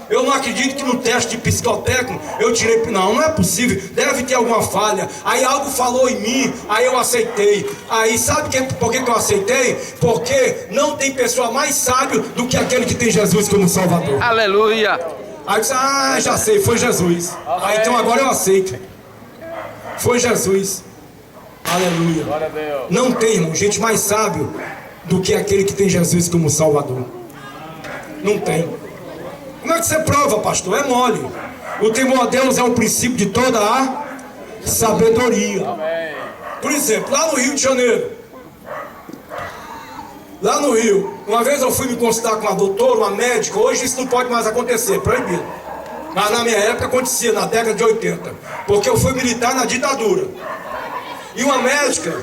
Eu não acredito que no teste de psicotécnico eu tirei. Não é possível, deve ter alguma falha. Aí algo falou em mim, aí eu aceitei. Aí sabe por que eu aceitei? Porque não tem pessoa mais sábio do que aquele que tem Jesus como Salvador. Aleluia. Aí eu disse, já sei, foi Jesus. Aí então agora eu aceito. Foi Jesus. Aleluia. Não tem, irmão, gente mais sábio do que aquele que tem Jesus como Salvador. Não tem. Como é que você prova, pastor? É mole. O temor a Deus é o princípio de toda a sabedoria. Por exemplo, lá no Rio de Janeiro. Lá no Rio, uma vez eu fui me consultar com uma doutora, uma médica. Hoje isso não pode mais acontecer, proibido. Mas na minha época acontecia, na década de 80. Porque eu fui militar na ditadura. E uma médica,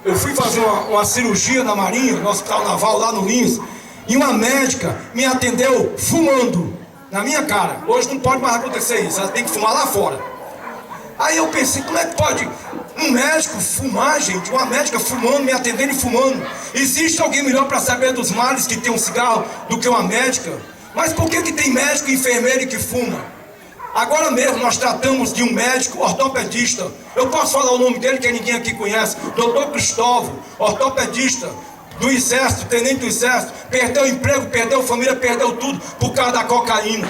eu fui fazer uma cirurgia na Marinha, no Hospital Naval, lá no Lins. E uma médica me atendeu fumando na minha cara. Hoje não pode mais acontecer isso, ela tem que fumar lá fora. Aí eu pensei, como é que pode um médico fumar, gente? Uma médica fumando, me atendendo e fumando. Existe alguém melhor para saber dos males que tem um cigarro do que uma médica? Mas por que tem médico e enfermeiro que fuma? Agora mesmo nós tratamos de um médico ortopedista. Eu posso falar o nome dele que ninguém aqui conhece. Dr. Cristóvão, ortopedista do Exército, tenente do Exército. Perdeu o emprego, perdeu a família, perdeu tudo por causa da cocaína.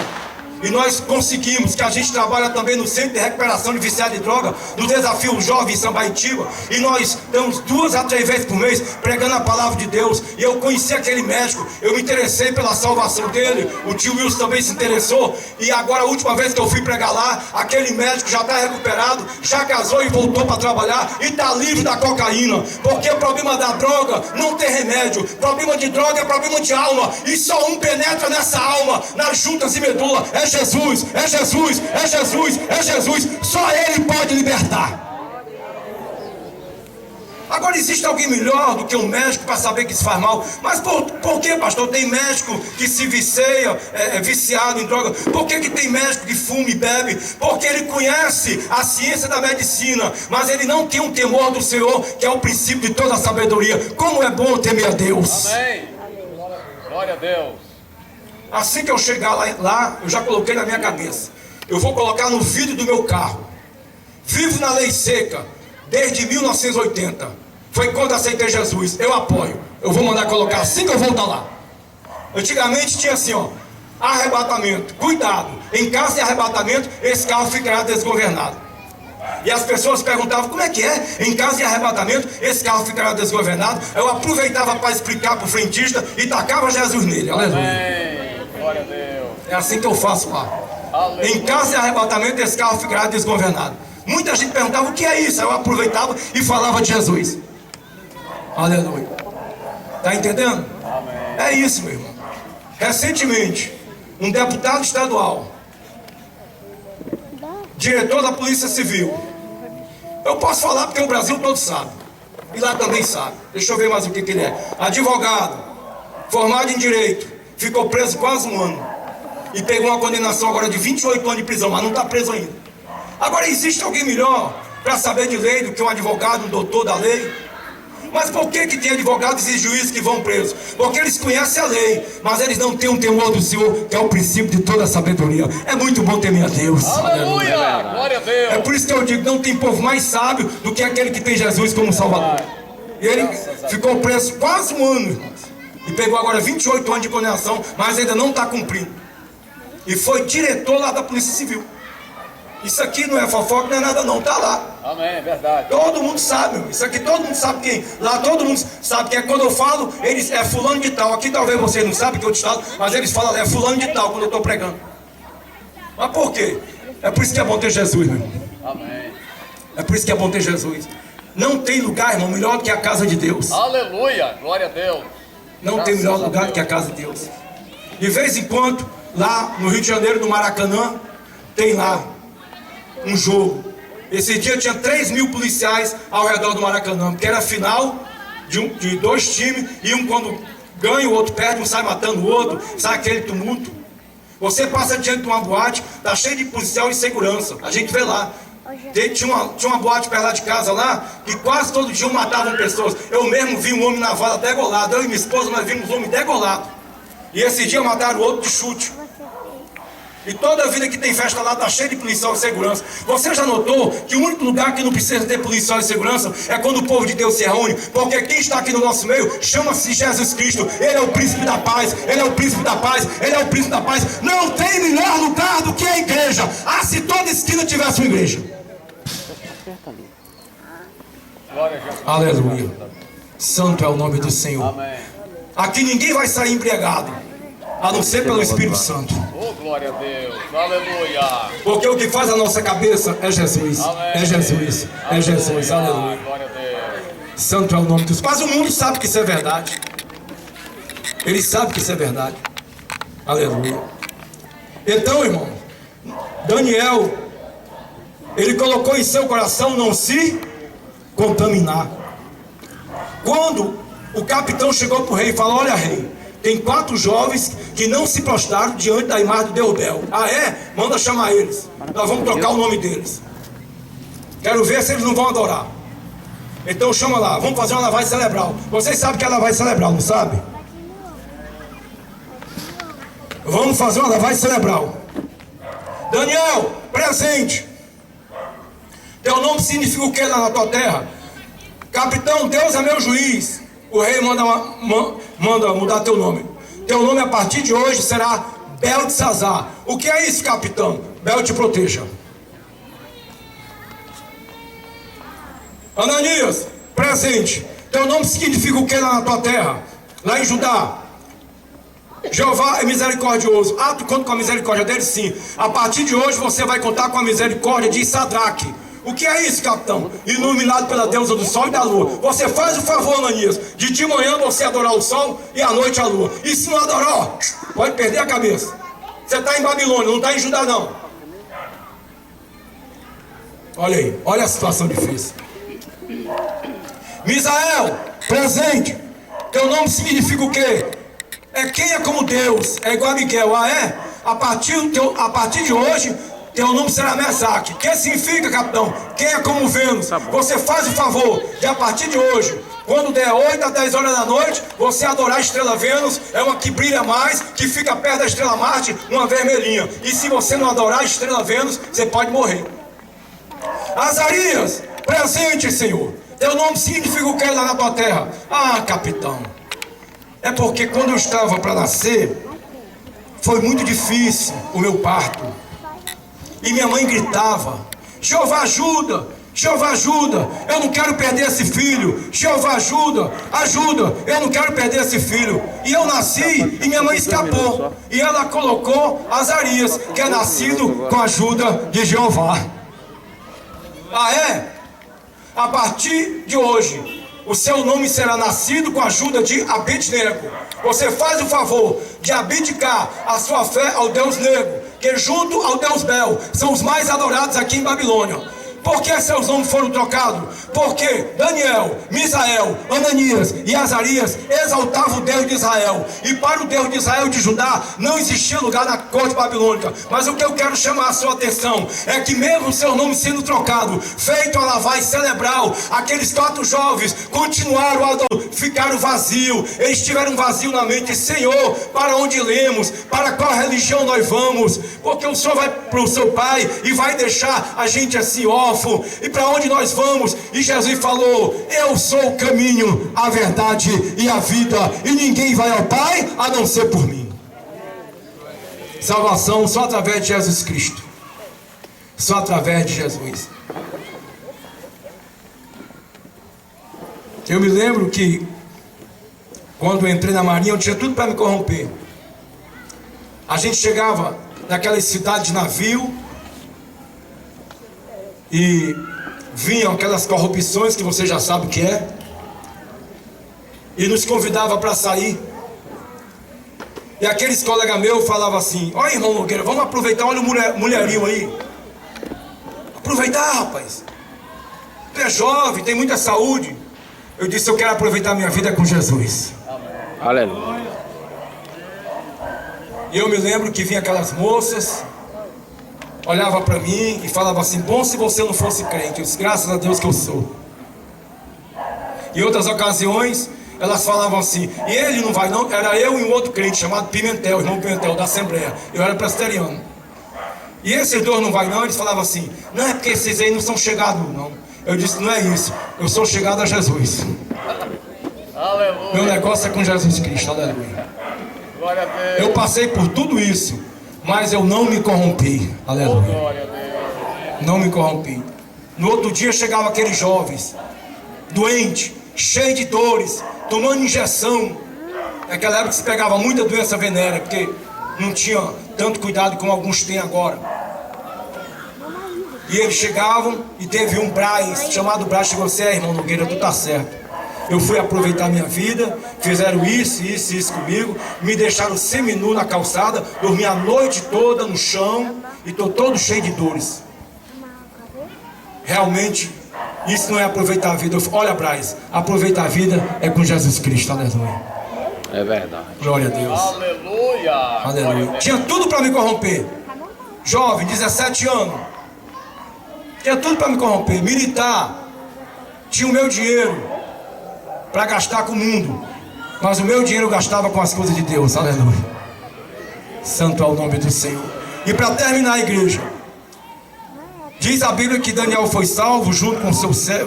E nós conseguimos, que a gente trabalha também no Centro de Recuperação de Viciado de Droga, no Desafio Jovem em Sambaitiba, e nós estamos 2 a 3 vezes por mês pregando a palavra de Deus. E eu conheci aquele médico, eu me interessei pela salvação dele, o tio Wilson também se interessou, e agora a última vez que eu fui pregar lá, aquele médico já está recuperado, já casou e voltou para trabalhar, e está livre da cocaína, porque o problema da droga não tem remédio, problema de droga é problema de alma, e só um penetra nessa alma, nas juntas e medula, é Jesus, é Jesus, é Jesus, é Jesus. Só Ele pode libertar. Agora existe alguém melhor do que um médico para saber que isso faz mal. Mas por que, pastor? Tem médico que se vicia, é viciado em droga. Por que tem médico que fuma e bebe? Porque ele conhece a ciência da medicina, mas ele não tem um temor do Senhor, que é o princípio de toda a sabedoria. Como é bom temer a Deus. Amém. Glória a Deus. Assim que eu chegar lá, eu já coloquei na minha cabeça. Eu vou colocar no vidro do meu carro. Vivo na lei seca desde 1980. Foi quando aceitei Jesus. Eu apoio. Eu vou mandar colocar assim que eu voltar lá. Antigamente tinha assim, ó. Arrebatamento. Cuidado. Em caso de arrebatamento, esse carro ficará desgovernado. E as pessoas perguntavam, como é que é? Em caso de arrebatamento, esse carro ficará desgovernado. Eu aproveitava para explicar para o frentista e tacava Jesus nele. Aleluia. Glória a Deus. É assim que eu faço lá. Aleluia. Em caso de arrebatamento, esse carro ficará desgovernado. Muita gente perguntava o que é isso. Eu aproveitava e falava de Jesus. Aleluia. Está entendendo? Amém. É isso, meu irmão. Recentemente, um deputado estadual, diretor da Polícia Civil. Eu posso falar porque o Brasil todo sabe. E lá também sabe. Deixa eu ver mais o que ele é. Advogado, formado em Direito. Ficou preso quase 1 ano. E pegou uma condenação agora de 28 anos de prisão, mas não está preso ainda. Agora existe alguém melhor para saber de lei do que um advogado, um doutor da lei? Mas por que tem advogados e juízes que vão presos? Porque eles conhecem a lei, mas eles não têm um temor do Senhor, que é o princípio de toda a sabedoria. É muito bom temer a Deus. Aleluia. Glória a Deus. É por isso que eu digo, não tem povo mais sábio do que aquele que tem Jesus como Salvador. E ele ficou preso quase 1 ano, irmãos. E pegou agora 28 anos de condenação, mas ainda não está cumprindo. E foi diretor lá da Polícia Civil. Isso aqui não é fofoca, não é nada não, tá lá. Amém, é verdade. Todo mundo sabe, isso aqui todo mundo sabe quem. Lá todo mundo sabe quem é. Quando eu falo, eles é fulano de tal. Aqui talvez vocês não sabem que é outro estado, mas eles falam, é fulano de tal quando eu estou pregando. Mas por quê? É por isso que é bom ter Jesus, meu irmão. Amém. É por isso que é bom ter Jesus. Não tem lugar, irmão, melhor do que a casa de Deus. Aleluia. Glória a Deus. Não tem melhor lugar do que a casa de Deus. De vez em quando, lá no Rio de Janeiro, no Maracanã, tem lá um jogo. Esse dia tinha 3.000 policiais ao redor do Maracanã, porque era final de 2 times, e um quando ganha, o outro perde, um sai matando o outro, sai aquele tumulto. Você passa diante de uma boate, tá cheio de policial e segurança, a gente vê lá. Tinha uma boate perto lá de casa lá, que quase todo dia matavam pessoas. Eu mesmo vi um homem na vala degolado, eu e minha esposa nós vimos um homem degolado. E esse dia mataram o outro de chute. E toda vida que tem festa lá está cheia de policial e segurança. Você já notou que o único lugar que não precisa ter policial e segurança é quando o povo de Deus se reúne? Porque quem está aqui no nosso meio chama-se Jesus Cristo. Ele é o príncipe da paz, ele é o príncipe da paz, ele é o príncipe da paz. Não tem melhor lugar do que a igreja. Ah, se toda esquina tivesse uma igreja. Glória a Jesus. Aleluia. Santo é o nome do Senhor. Amém. Aqui ninguém vai sair embriagado, a não ser pelo Espírito Santo. Oh, glória a Deus. Aleluia. Porque o que faz a nossa cabeça é Jesus. É Jesus. É Jesus. Aleluia. Glória a Deus. Santo é o nome dos... Mas o mundo sabe que isso é verdade. Ele sabe que isso é verdade. Aleluia. Então, irmão, Daniel, ele colocou em seu coração não se contaminar. Quando o capitão chegou para o rei e falou: olha, rei, tem 4 jovens que não se prostraram diante da imagem de Deubel. Ah, é? Manda chamar eles. Nós vamos trocar o nome deles. Quero ver se eles não vão adorar. Então chama lá, vamos fazer uma lavagem cerebral. Vocês sabem que é lavagem cerebral, não sabe? Vamos fazer uma lavagem cerebral. Daniel, presente. Teu nome significa o que lá na tua terra? Capitão, Deus é meu juiz. O rei manda mudar teu nome. Teu nome a partir de hoje será Beltesazar. O que é isso, capitão? Bel te proteja. Ananias, presente. Teu nome significa o que lá na tua terra? Lá em Judá. Jeová é misericordioso. Ah, tu conta com a misericórdia dele? Sim. A partir de hoje você vai contar com a misericórdia de Sadraque. O que é isso, capitão? Iluminado pela deusa do sol e da lua. Você faz o favor, Ananias, de manhã você adorar o sol e à noite a lua. E se não adorar, pode perder a cabeça. Você está em Babilônia, não está em Judá, não. Olha aí, olha a situação difícil. Misael, presente. Teu nome significa o quê? É quem é como Deus. É igual a Miguel. Ah, é? A partir de hoje, teu nome será Mesaque. O que significa, capitão? Quem é como Vênus. Você faz o favor de, a partir de hoje, quando der 8 a 10 horas da noite, você adorar a estrela Vênus. É uma que brilha mais, que fica perto da estrela Marte, uma vermelhinha. E se você não adorar a estrela Vênus, você pode morrer. Azarias, presente, Senhor. Teu nome significa o que lá na tua terra? Ah, capitão, é porque quando eu estava para nascer, foi muito difícil o meu parto. E minha mãe gritava: Jeová ajuda, Jeová ajuda, eu não quero perder esse filho. Jeová ajuda, ajuda, eu não quero perder esse filho. E eu nasci e minha mãe escapou. E ela colocou Azarias, que é nascido com a ajuda de Jeová. Ah, é? A partir de hoje, o seu nome será nascido com a ajuda de Abednego. Você faz o favor de abdicar a sua fé ao Deus Nego, que junto ao Deus Bel são os mais adorados aqui em Babilônia. Por que seus nomes foram trocados? Porque Daniel, Misael, Ananias e Azarias exaltavam o Deus de Israel. E para o Deus de Israel de Judá não existia lugar na corte babilônica. Mas o que eu quero chamar a sua atenção é que mesmo seu nome sendo trocado, feito a lavagem cerebral, aqueles 4 jovens continuaram a ficaram vazios. Eles tiveram vazio na mente. Senhor, para onde lemos? Para qual religião nós vamos? Porque o Senhor vai para o seu Pai e vai deixar a gente assim órfão. E para onde nós vamos? E Jesus falou: eu sou o caminho, a verdade e a vida, e ninguém vai ao Pai a não ser por mim. Salvação só através de Jesus Cristo, só através de Jesus. Eu me lembro que quando eu entrei na Marinha, eu tinha tudo para me corromper. A gente chegava naquelas cidades de navio e vinham aquelas corrupções que você já sabe o que é, e nos convidava para sair. E aqueles colegas meus falavam assim: olha, irmão Nogueira, vamos aproveitar, olha o mulherinho aí. Aproveitar, rapaz, tu é jovem, tem muita saúde. Eu disse: eu quero aproveitar a minha vida com Jesus. Aleluia. E eu me lembro que vinha aquelas moças, olhava para mim e falava assim: bom se você não fosse crente. Eu disse: graças a Deus que eu sou. Em outras ocasiões elas falavam assim: e ele não vai não? Era eu e um outro crente chamado Pimentel, irmão Pimentel da Assembleia. Eu era presbiteriano. E esses dois não vai não, eles falavam assim, não é porque esses aí não são chegados não. Eu disse, não é isso, eu sou chegado a Jesus. Aleluia. Meu negócio é com Jesus Cristo, aleluia. Glória a Deus. Eu passei por tudo isso, mas eu não me corrompi, aleluia. Glória a Deus. Não me corrompi. No outro dia chegavam aqueles jovens, doentes, cheios de dores, tomando injeção. Naquela época se pegava muita doença venérea, porque não tinha tanto cuidado como alguns têm agora. E eles chegavam e teve um Braz, chamado Braz, chegou assim, irmão Nogueira, tu tá certo. Eu fui aproveitar minha vida, fizeram isso comigo, me deixaram seminu na calçada, dormi a noite toda no chão e tô todo cheio de dores. Realmente, isso não é aproveitar a vida. Olha, Braz, aproveitar a vida é com Jesus Cristo, aleluia. É verdade. Glória a Deus. Aleluia. Aleluia. Tinha tudo para me corromper. Jovem, 17 anos. Tinha tudo para me corromper. Militar. Tinha o meu dinheiro para gastar com o mundo. Mas o meu dinheiro eu gastava com as coisas de Deus. Aleluia. Santo é o nome do Senhor. E para terminar a igreja, diz a Bíblia que Daniel foi salvo junto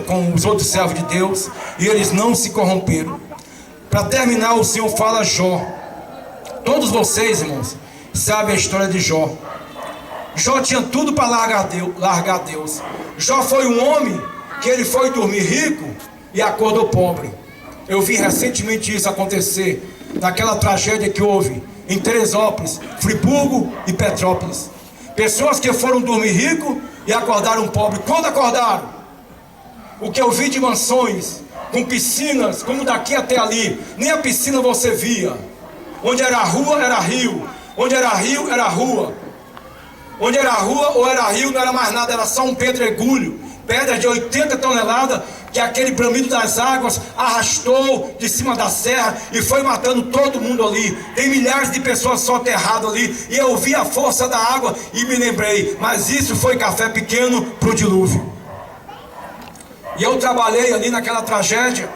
com os outros servos de Deus. E eles não se corromperam. Para terminar, o Senhor fala a Jó. Todos vocês, irmãos, sabem a história de Jó. Jó tinha tudo para largar Deus. Jó foi um homem que ele foi dormir rico e acordou pobre. Eu vi recentemente isso acontecer, naquela tragédia que houve em Teresópolis, Friburgo e Petrópolis. Pessoas que foram dormir rico e acordaram pobre. Quando acordaram? O que eu vi de mansões, com piscinas, como daqui até ali, nem a piscina você via. Onde era rua, era rio. Onde era rio, era rua. Onde era rua ou era rio, não era mais nada, era só um pedregulho. Pedras de 80 toneladas, que aquele bramido das águas arrastou de cima da serra e foi matando todo mundo ali. Tem milhares de pessoas soterradas ali. E eu vi a força da água e me lembrei, mas isso foi café pequeno para o dilúvio. E eu trabalhei ali naquela tragédia.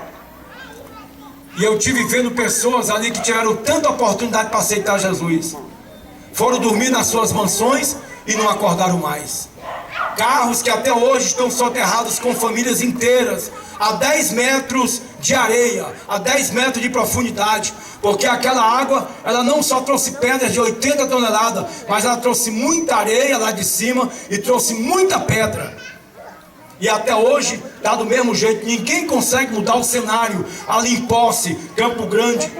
E eu tive vendo pessoas ali que tiveram tanta oportunidade para aceitar Jesus. Foram dormir nas suas mansões e não acordaram mais. Carros que até hoje estão soterrados com famílias inteiras, a 10 metros de areia, a 10 metros de profundidade. Porque aquela água, ela não só trouxe pedras de 80 toneladas, mas ela trouxe muita areia lá de cima e trouxe muita pedra. E até hoje está do mesmo jeito, ninguém consegue mudar o cenário ali em Posse, Campo Grande.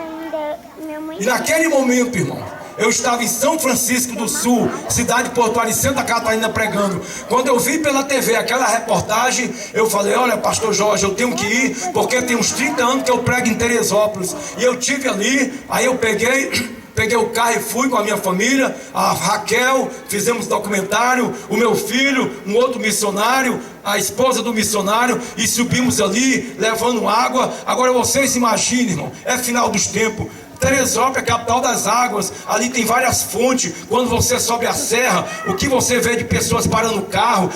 E naquele momento, irmão, eu estava em São Francisco do Sul, cidade portuária em Santa Catarina, pregando. Quando eu vi pela TV aquela reportagem, eu falei, olha, pastor Jorge, eu tenho que ir, porque tem uns 30 anos que eu prego em Teresópolis. E eu tive ali, aí eu peguei o carro e fui com a minha família, a Raquel, fizemos documentário, o meu filho, um outro missionário, a esposa do missionário, e subimos ali, levando água. Agora vocês imaginem, irmão, é final dos tempos. Teresópolis é a capital das águas, ali tem várias fontes. Quando você sobe a serra, o que você vê de pessoas parando o carro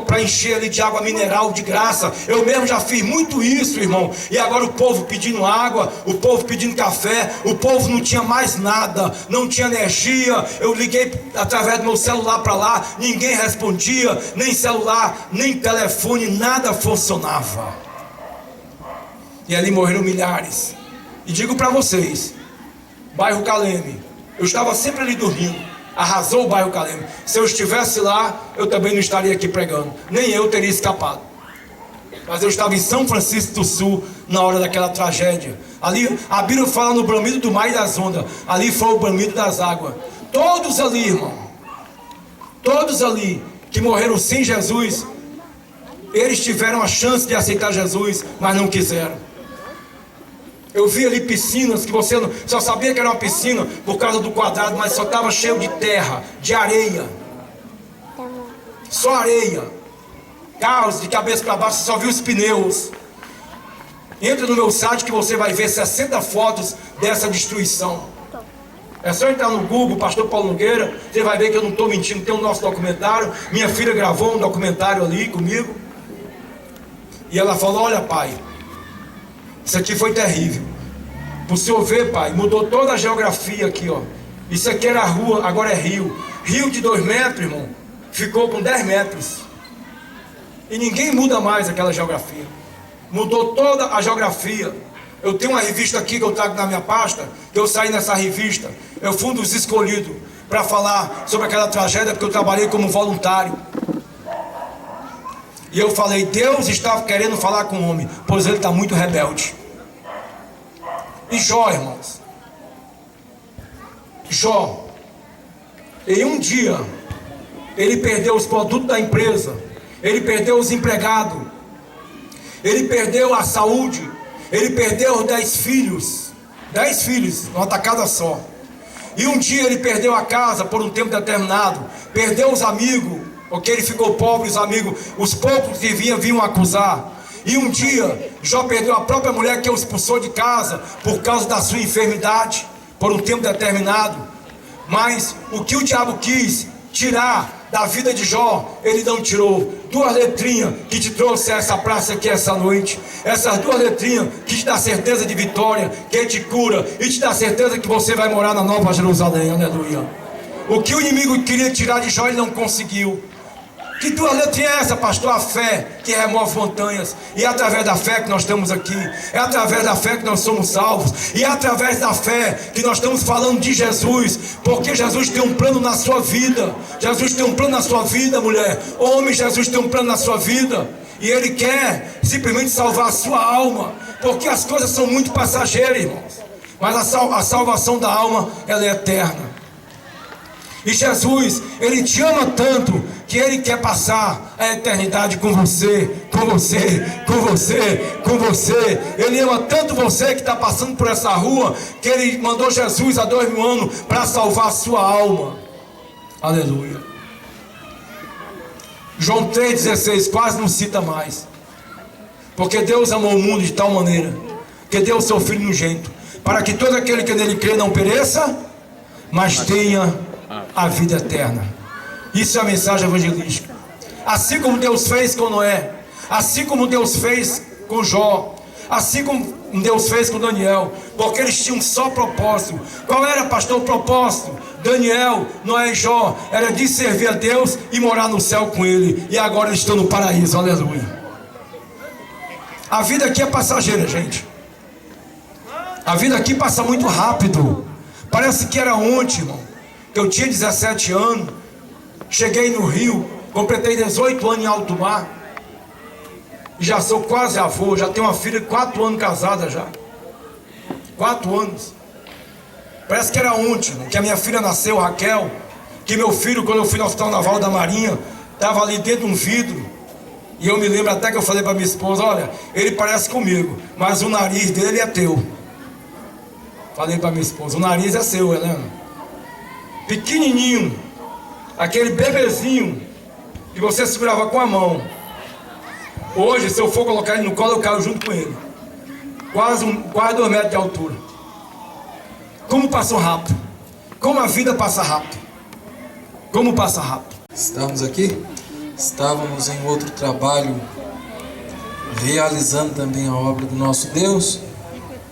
para encher ali de água mineral de graça. Eu mesmo já fiz muito isso, irmão. E agora o povo pedindo água, o povo pedindo café, o povo não tinha mais nada, não tinha energia. Eu liguei através do meu celular para lá, ninguém respondia, nem celular, nem telefone, nada funcionava. E ali morreram milhares. E digo para vocês, bairro Caleme, eu estava sempre ali dormindo, arrasou o bairro Caleme. Se eu estivesse lá, eu também não estaria aqui pregando, nem eu teria escapado. Mas eu estava em São Francisco do Sul, na hora daquela tragédia. Ali, a Bíblia fala no bramido do mar e das ondas, ali foi o bramido das águas. Todos ali, irmão, todos ali que morreram sem Jesus, eles tiveram a chance de aceitar Jesus, mas não quiseram. Eu vi ali piscinas que você só sabia que era uma piscina por causa do quadrado, mas só estava cheio de terra, de areia. Só areia. Carros de cabeça para baixo, você só viu os pneus. Entra no meu site que você vai ver 60 fotos dessa destruição. É só entrar no Google, Pastor Paulo Nogueira, você vai ver que eu não estou mentindo, tem o nosso documentário. Minha filha gravou um documentário ali comigo. E ela falou, olha pai, isso aqui foi terrível. O senhor vê, pai, mudou toda a geografia aqui, ó. Isso aqui era rua, agora é rio. Rio de 2 metros, irmão, ficou com 10 metros. E ninguém muda mais aquela geografia. Mudou toda a geografia. Eu tenho uma revista aqui que eu trago na minha pasta, que eu saí nessa revista. Eu fui um dos escolhidos para falar sobre aquela tragédia, porque eu trabalhei como voluntário. E eu falei, Deus estava querendo falar com o homem, pois ele está muito rebelde. E Jó, irmãos, Jó, em um dia, ele perdeu os produtos da empresa, ele perdeu os empregados, ele perdeu a saúde, ele perdeu 10 filhos, 10 filhos, numa tacada só. E um dia ele perdeu a casa por um tempo determinado, perdeu os amigos, porque ele ficou pobre, os amigos, os poucos que vinham acusar. E um dia, Jó perdeu a própria mulher que o expulsou de casa por causa da sua enfermidade, por um tempo determinado. Mas o que o diabo quis tirar da vida de Jó, ele não tirou. 2 letrinhas que te trouxe a essa praça aqui essa noite. Essas 2 letrinhas que te dá certeza de vitória, que te cura e te dá certeza que você vai morar na Nova Jerusalém. Aleluia. O que o inimigo queria tirar de Jó, ele não conseguiu. Que 2 letrinhas é essa, pastor? A fé que remove montanhas. E é através da fé que nós estamos aqui. É através da fé que nós somos salvos. E é através da fé que nós estamos falando de Jesus. Porque Jesus tem um plano na sua vida. Jesus tem um plano na sua vida, mulher. Homem, Jesus tem um plano na sua vida. E Ele quer simplesmente salvar a sua alma. Porque as coisas são muito passageiras, irmãos. Mas a salvação da alma, ela é eterna. E Jesus, Ele te ama tanto que Ele quer passar a eternidade com você, com você, com você, com você. Ele ama tanto você que está passando por essa rua, que Ele mandou Jesus há 2000 anos para salvar a sua alma. Aleluia. João 3,16 quase não cita mais. Porque Deus amou o mundo de tal maneira que deu o seu Filho unigênito, para que todo aquele que nele crê não pereça, mas tenha a vida eterna. Isso é a mensagem evangelística. Assim como Deus fez com Noé, assim como Deus fez com Jó, assim como Deus fez com Daniel, porque eles tinham um só propósito. Qual era, pastor, o propósito? Daniel, Noé e Jó era de servir a Deus e morar no céu com Ele. E agora eles estão no paraíso, aleluia. A vida aqui é passageira, gente. A vida aqui passa muito rápido. Parece que era ontem, irmão. Eu tinha 17 anos, cheguei no Rio, completei 18 anos em alto mar, já sou quase avô, já tenho uma filha de 4 anos casada já, 4 anos, parece que era ontem, que a minha filha nasceu, Raquel, que meu filho, quando eu fui no Hospital Naval da Marinha, estava ali dentro de um vidro, e eu me lembro até que eu falei para minha esposa, olha, ele parece comigo, mas o nariz dele é teu. Falei para minha esposa, o nariz é seu, Helena. Pequenininho, aquele bebezinho que você segurava com a mão. Hoje, se eu for colocar ele no colo, eu caio junto com ele. Quase 2 metros de altura. Como passou rápido. Como a vida passa rápido. Como passa rápido. Estamos aqui, estávamos em outro trabalho, realizando também a obra do nosso Deus.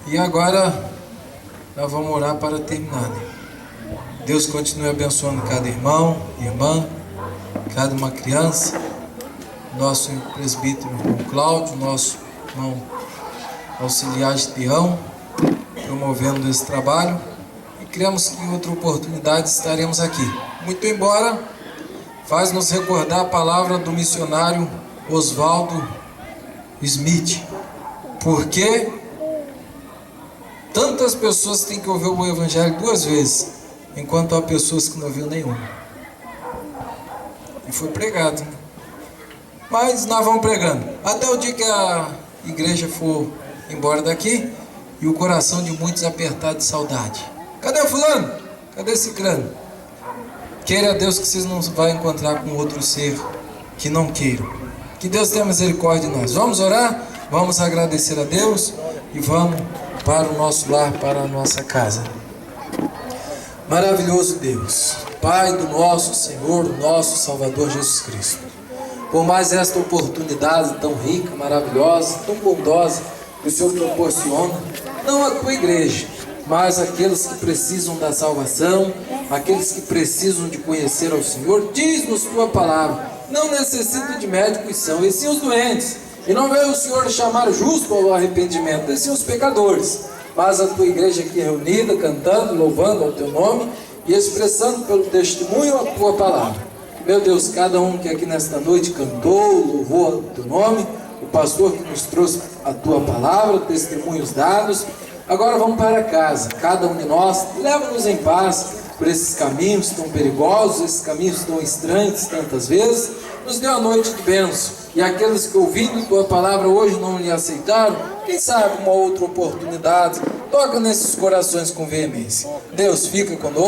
E agora nós vamos orar para terminar. Deus continue abençoando cada irmão, irmã, cada uma criança, nosso presbítero irmão Cláudio, nosso irmão auxiliar de peão, promovendo esse trabalho, e cremos que em outra oportunidade estaremos aqui. Muito embora, faz nos recordar a palavra do missionário Oswaldo Smith, porque tantas pessoas têm que ouvir o evangelho 2 vezes, enquanto há pessoas que não ouviram nenhuma. E foi pregado, né? Mas nós vamos pregando até o dia que a igreja for embora daqui e o coração de muitos apertado de saudade. Cadê o fulano? Cadê esse crânio? Queira Deus que vocês não vão encontrar com outro ser que não queiram. Que Deus tenha misericórdia de nós. Vamos orar, vamos agradecer a Deus e vamos para o nosso lar, para a nossa casa. Maravilhoso Deus, Pai do nosso Senhor, do nosso Salvador Jesus Cristo, por mais esta oportunidade tão rica, maravilhosa, tão bondosa que o Senhor proporciona, não a tua igreja, mas aqueles que precisam da salvação, aqueles que precisam de conhecer ao Senhor. Diz-nos tua palavra, não necessita de médicos são, e sim os doentes. E não veio o Senhor chamar justo ao arrependimento, e sim os pecadores. Mas a tua igreja aqui reunida, cantando, louvando ao teu nome e expressando pelo testemunho a tua palavra. Meu Deus, cada um que aqui nesta noite cantou, louvou o teu nome, o pastor que nos trouxe a tua palavra, testemunhos dados. Agora vamos para casa, cada um de nós, leva-nos em paz por esses caminhos tão perigosos, esses caminhos tão estranhos tantas vezes. Nos dê a noite de bênção. E aqueles que ouvindo tua palavra hoje não lhe aceitaram, quem sabe uma outra oportunidade, toca nesses corações com veemência. Deus, fica conosco.